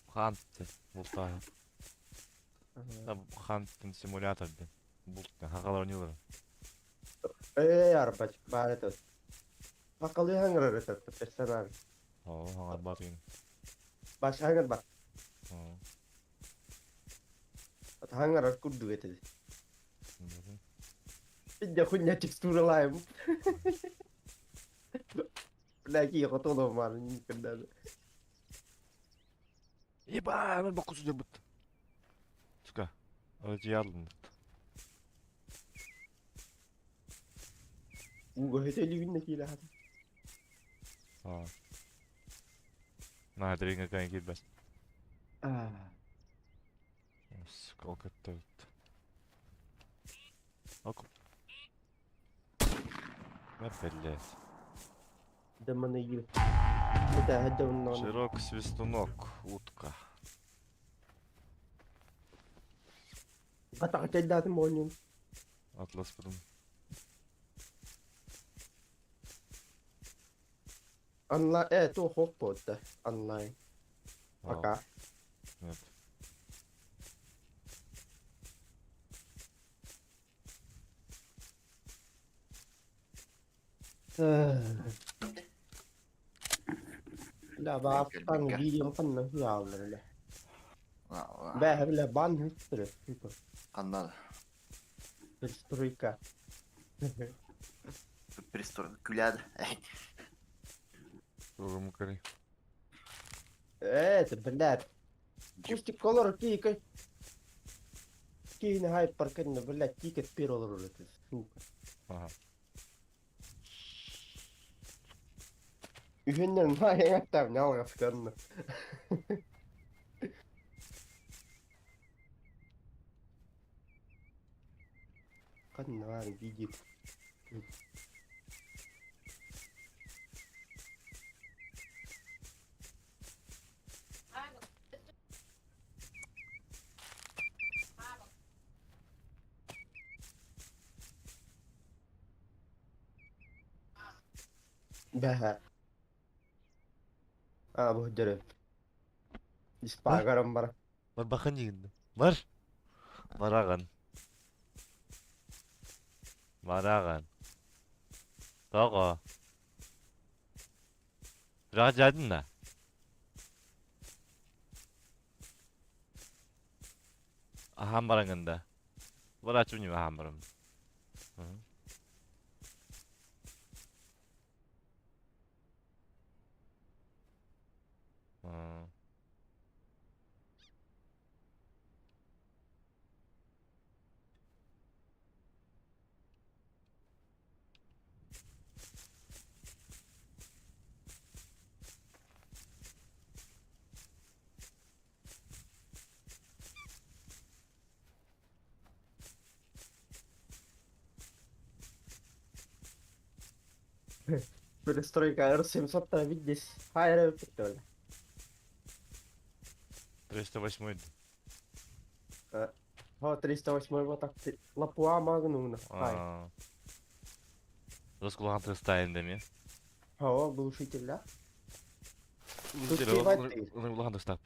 Хантты. Бултаа. Там Ханттын симуляторды. Бултты. Хакалар ойнойдор. Арбачык бар это. Акылы хаңыр это персонаж. Оо, хаңар батыгын. Баш хаңыр бар. Oo. Хаңыр курду это. Pinja punya tekstur lain. Lagi aku tuh loh malah kendal. Еба, мен бокусу жабыт. Сука. Öyle yardım. Gua itu liwin kila hati. Aa. Nadir inga kan gitmez. Ah, Suka o kötü. Oku. Ne belli. da mana yil. Kita ada non. Широк свистунок, утка. Kata kecil dah semuanya. Atlas Pırın. Online, tuh hokpot dah online. Maka. Evet. La bapan video kan yaเลย Aa, Beh bile ban history tipo. Anladım. Historika. Пристроен. Күләді. Durumu kırı. Это, блядь. Пусть колор кика. Кина хайпер кина, блядь, кика спирал это, сука. Aha. Ühünden vay yaptım ne olacak kanını. Kanını var gidip. Behe. Ha bu dere. Var. İspagaram var. Var bakın yiginde. Var. Var ağan. Var ağan. Togo. Rahat geldin da. Aham barangında. Var açın mı aham barım. Hı. Hı. Böyle stroyka Rusya satta видишь. Hayır evet öyle. 308. Ha 308 вот так ты лапуа магнуна. Хай. Русского стайында ме? Hava глушителя. Оны улахан достап.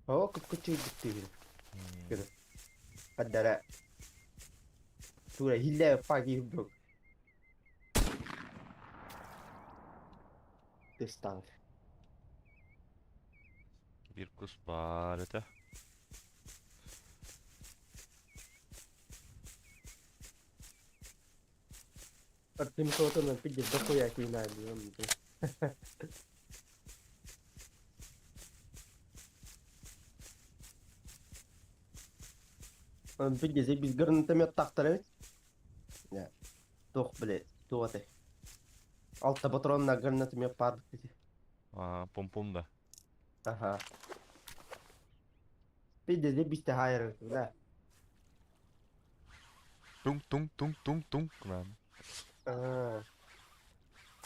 Hava küçük değil. Kira. Kadara. Tura hille pagi bro. Destan. Bir kus var ete. Artim soto na pigi doko ya kina diyorum. Pigi ze biz görüntüme taktırır. Ya. Tok bile. Tuate. Altta patronla görüntüme yapardık dedi. Pom pom da. Aha. Pigi ze biz de hayır. La. Tung tung tung tung tung. Lan. Aa.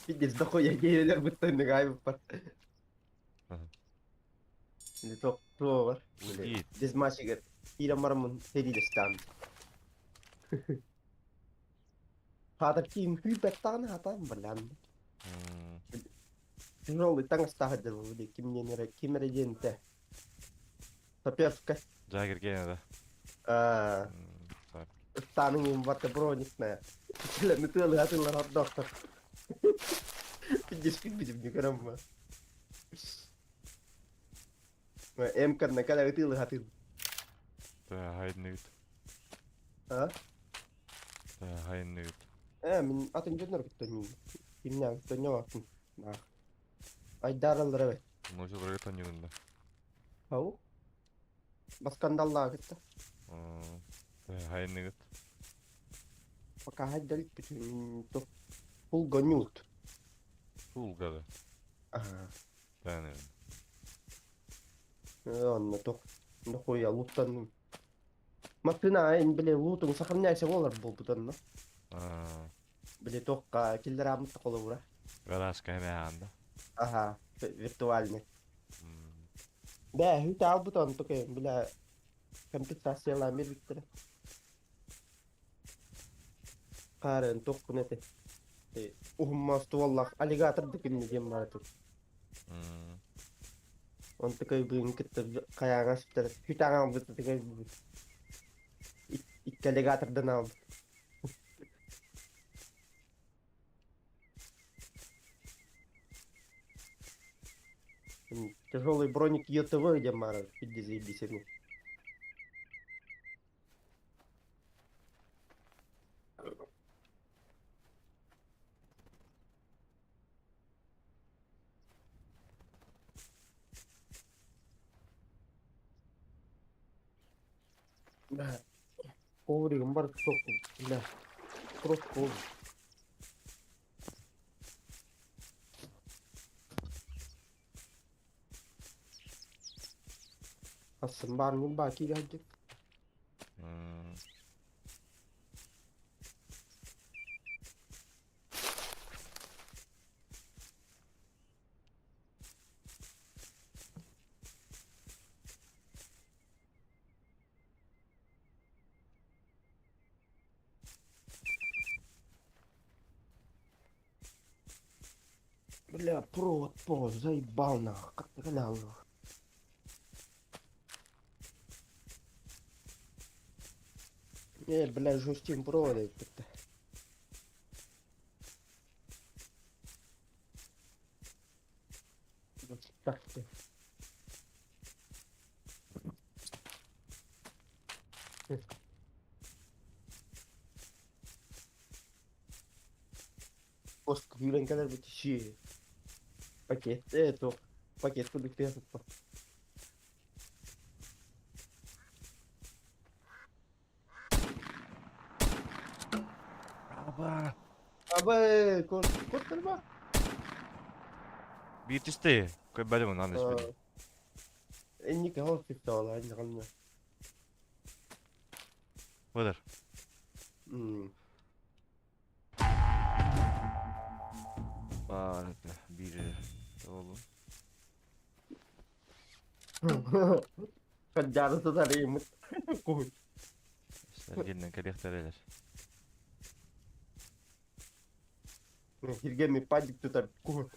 Pigi ze doko ya geliyor bütün ne gayb var. Ne tok tuo var. Ulgit. Biz maçı gir. İra marmun seri destan. Hadar kim hübettan hatan berlan. Rol tang stah dulu di kim regente. Tapi afka Jagger gene de. tanung yung wat bronik na. Sila nito lahat ng lahat doktor. Just bizim juga nama. Em karena kala itu lahat itu. Da haydın ut. Ha? Da haydın ut. Min atın jönür kita min. Kimnya kita nyawa. Nah. Ay daral rawe. Noşu buraya tanıyordun da. Hau? Bas skandalla kita. Da haydın ut. Pakai hadal itu to full gonyut. Fulgadı. Ah. Yani. Anna to. Nako ya lutan. Matına en bile lutun sakamnya se olar bu butan no. Bile to ka killeram ta kolura. Garaj kayme anda. Aha, virtualnya. Dah, itu tahu buton to kayak bila komputasi lamir gitu. Karen to kunete. Mas wallah alligator dikin diye var to. Untuk kayak begini kita kayak ngas terus kita ngambil itu kayak alligator dan am. Тяжелый броник ЮТВ, где мара, иди заебись ему. Да. Коври, гамбар, соку. Да. Просто коври. Aslında benim baki geldi. Бля, провод, заебал нахуй, как ты канал. Бля, жестим провода. Так ты. Просто yüren kadar bir şey. Paket, evet o. Paket birlikte yapıp. Araba. Abi, kurtarma. Bir tiste. Koy böyle bunu anlaş beni. İnnik hava çıktı valla, innik almıyor. Budur. Bari bir oğlum. Kacarı tutarayım. Koy. İşler gelin karakterler. Hirgen padik tutar. Koy.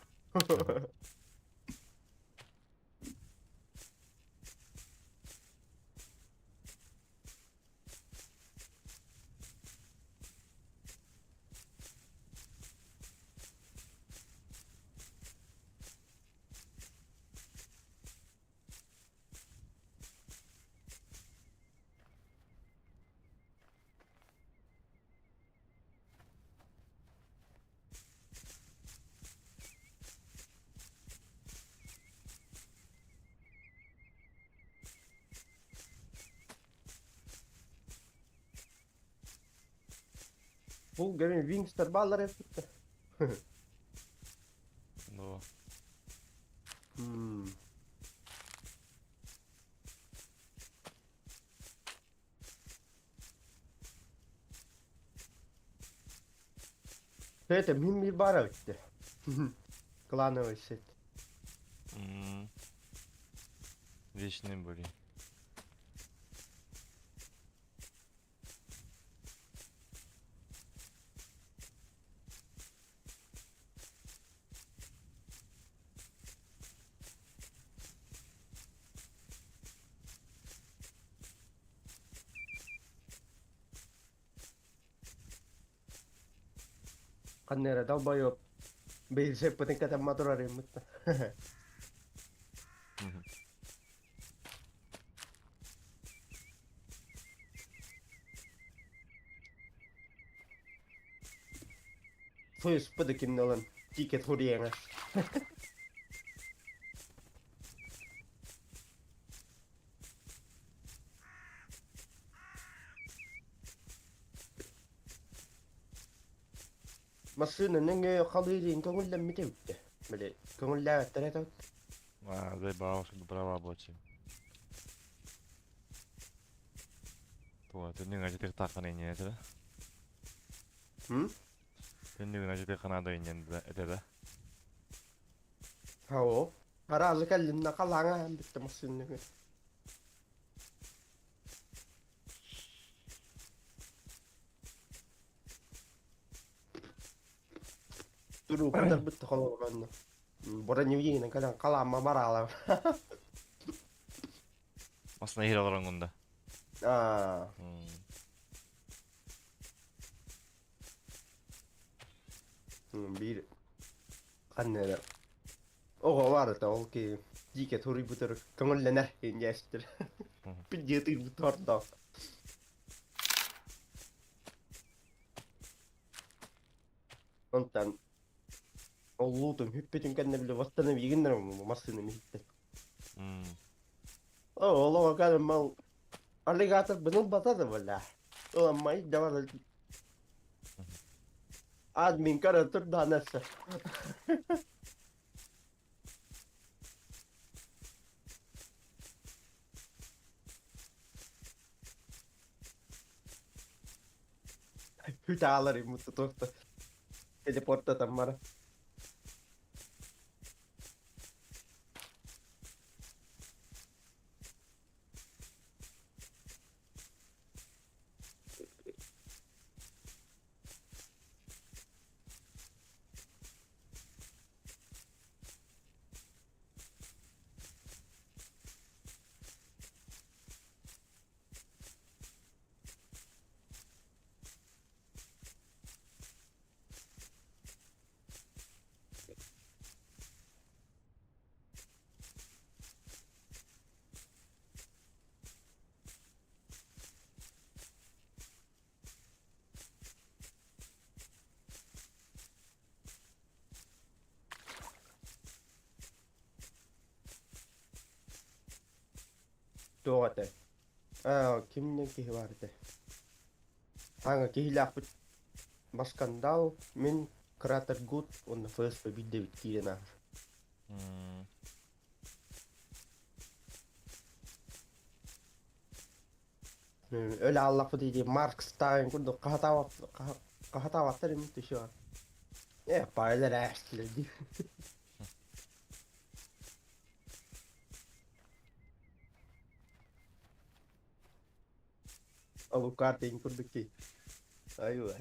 Bu gene Wingstar bağlar hep gitti. No. Evet, mühim bir bara gitti. Klanı işte. Вечным были. Kanera dalbayıp. Beyse peningkatan motor arayım. Soyuz pedikin olan tiket huriyenga. Masını nenge khalilin kongulla mitevde. Böyle kongulla tereta. А, дай бабушка права бочи. Вот, ты не так хана не это. Ты не так хана да не это да. Ha o. Arazi kallimna kalanga bitti masını. Duru kadar bitti kalau kan. Bora nyuyi kadang kalama marala. Aslında hile olan onda. Aa. Bir kanera. O var da o ki jika turi butur kongulla in gestur. Bir jeti butur da. Ondan Oğlum hüppetin kendine bile vatanı bir gündür mü masını mı hitti. Oğlum o kadar mal alligator bunun batadı valla. Ulan may devam admin karatır danası. Hüdalarım mutlu tohta. Teleporta tamara. Tuote. Kimden kihi vardı? Hanga kihilakput Baskandal min Krater Good on the first baby David Kiena. Hmm. Öyle Allah bu dedi Mark Stein kundu kahatavatları mı şu an. Paylar ästledi. Avukatin kundu ki. Aywa.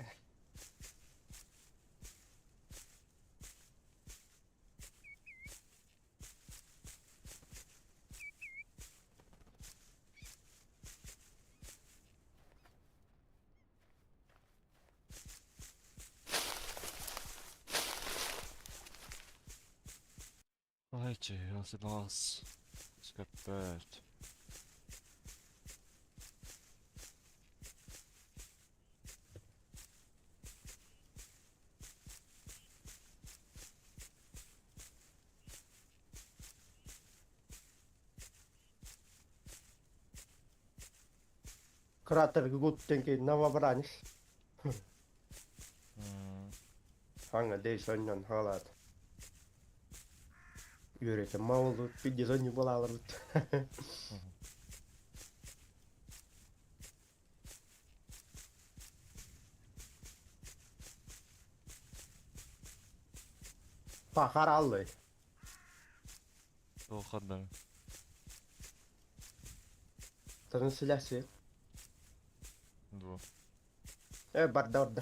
Słuchajcie, ja sobie las. Skarpet. Krater Good tenki nama branis. Hmm. Hanga deze onjan halat. Yürüyüşe mağlu pidye sonju bolalarut. Pahar allı. O kadar. Tırın silahsı. Bu. Barda orada.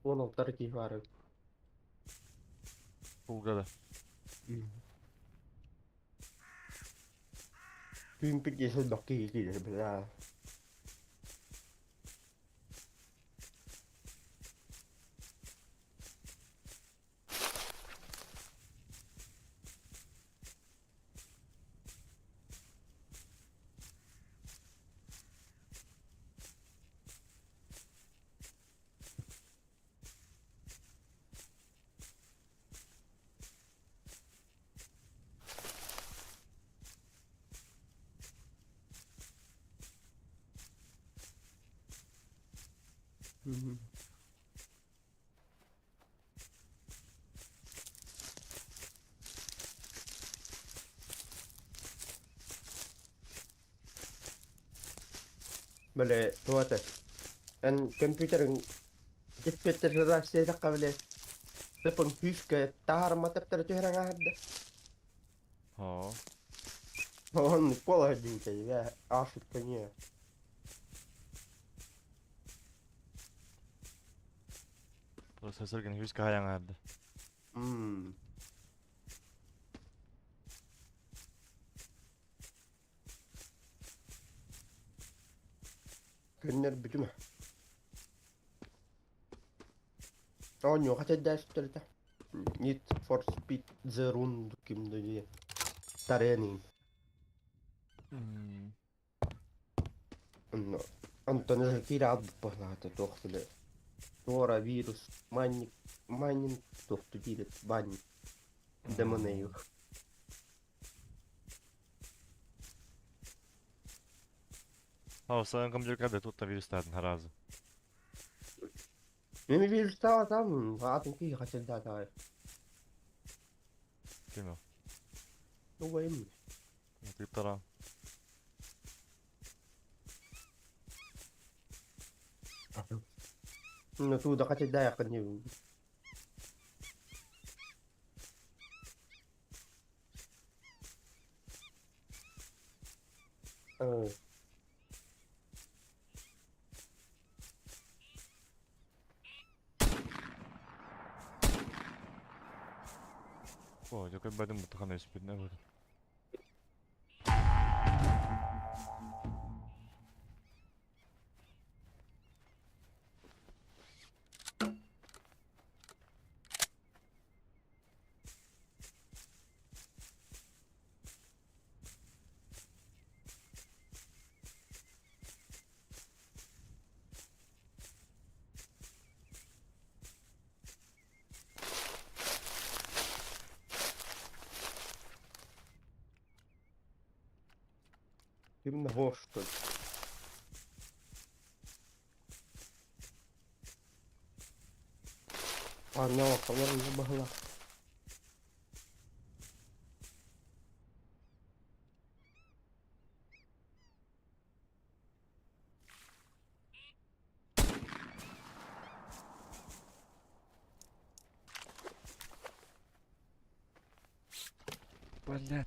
Onun tariki var. Bu kadar. Gün pidye son dokki gidiyor bila. Böyle tuvalet. En komputerin cepetler rahatsız kabile. Tepung hyske taharma tepter tyhärän ahde. Ha. On polahdin kei vähän asukka nie. Prosessorgen hyska hajan hade. Könner bitymä. On jo katsot tästä. Need for speed the run kim diye. Tarenin. Hmm. No. Anton se kirjaat pohjaa tohtele. Nuora virus mainin tohtu tiidet banni. Demoneju. Ha, sen kommer du kadde tutta virustaten här alltså. Mimi virus tava tam. Vaatun kiha katsot tätä. Kyllä. No ei. Jag tittar då. No tuuta katsot tätä ju. Ой, я как бы думал, что она испытана будет. Kim de hoştur. Anne bakalım bahla. Блядь.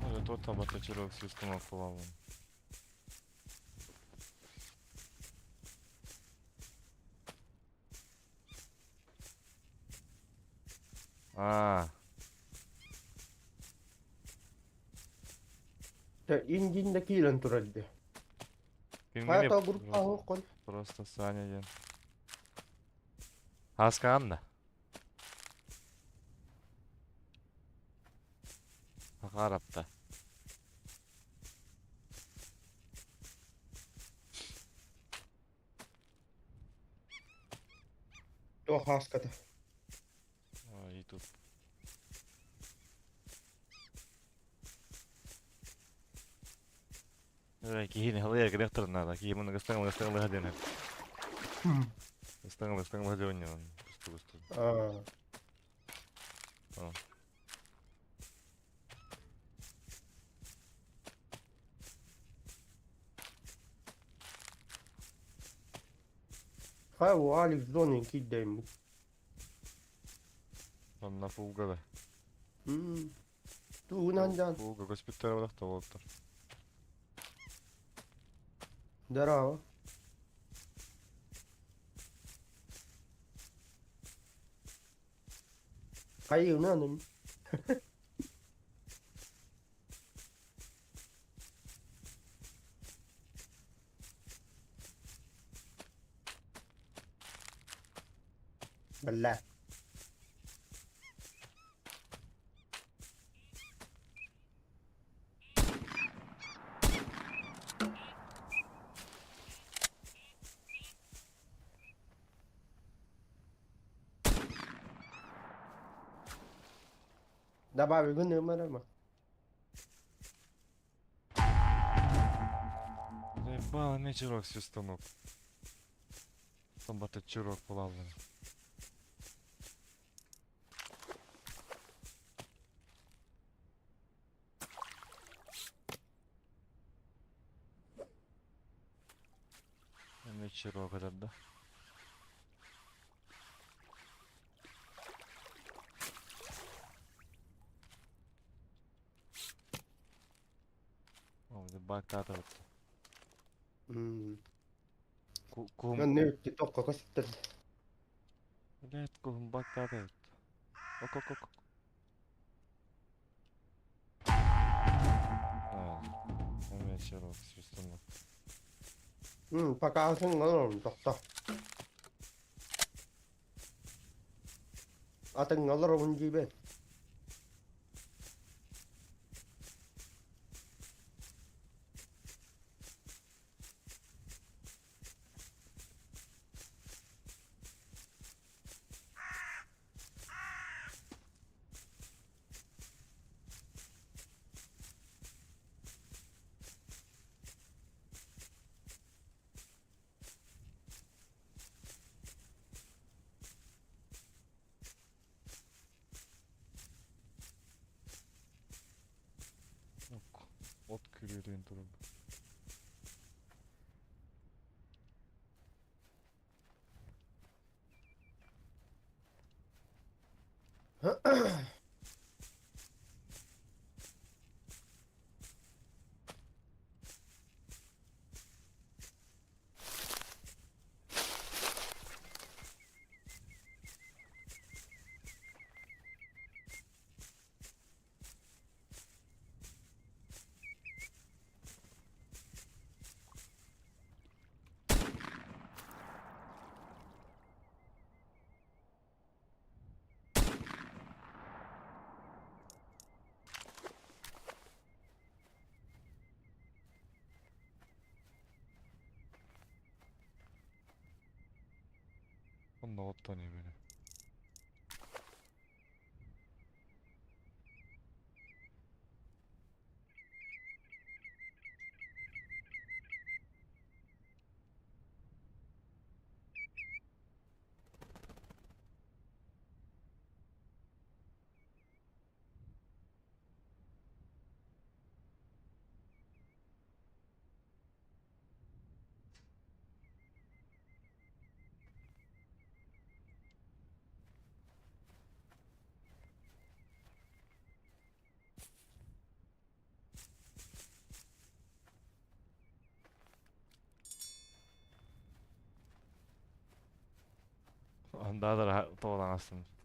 Може тут або течерок з установкував. А, Te incinde kiilen turadde. пингвини Hayata gruppa hokon. просто Саня є. Хасканда. Гарапта. Tuo haskata. І тут. Kihin halaya kadar nada. Kihin mun gastang lahadin. Gastang lahadin yun. Gusto. Aa. Oh. Hay o Alex Zonin kiddeyim. Anna fuga da. Tu nandan. Fuga gospitara da tavottar. Darava. Ay unanim. Bella. Добавил номер ма. Заебало мне чирок с установок. Там бата чирок плавленый. Мне чирок этот, да? О, det backar ut. Kuhun, No nyt tokko sitten. блядь, kuhun backar ut. Ok. Мне чирок с установок. Pakasın oğlum tohta. Atın alır onun gibi. Ok. Ot kürüydüğün durum. Onda otlanıyor böyle. Daha da rahat olamazsınız.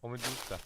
Komedi usta.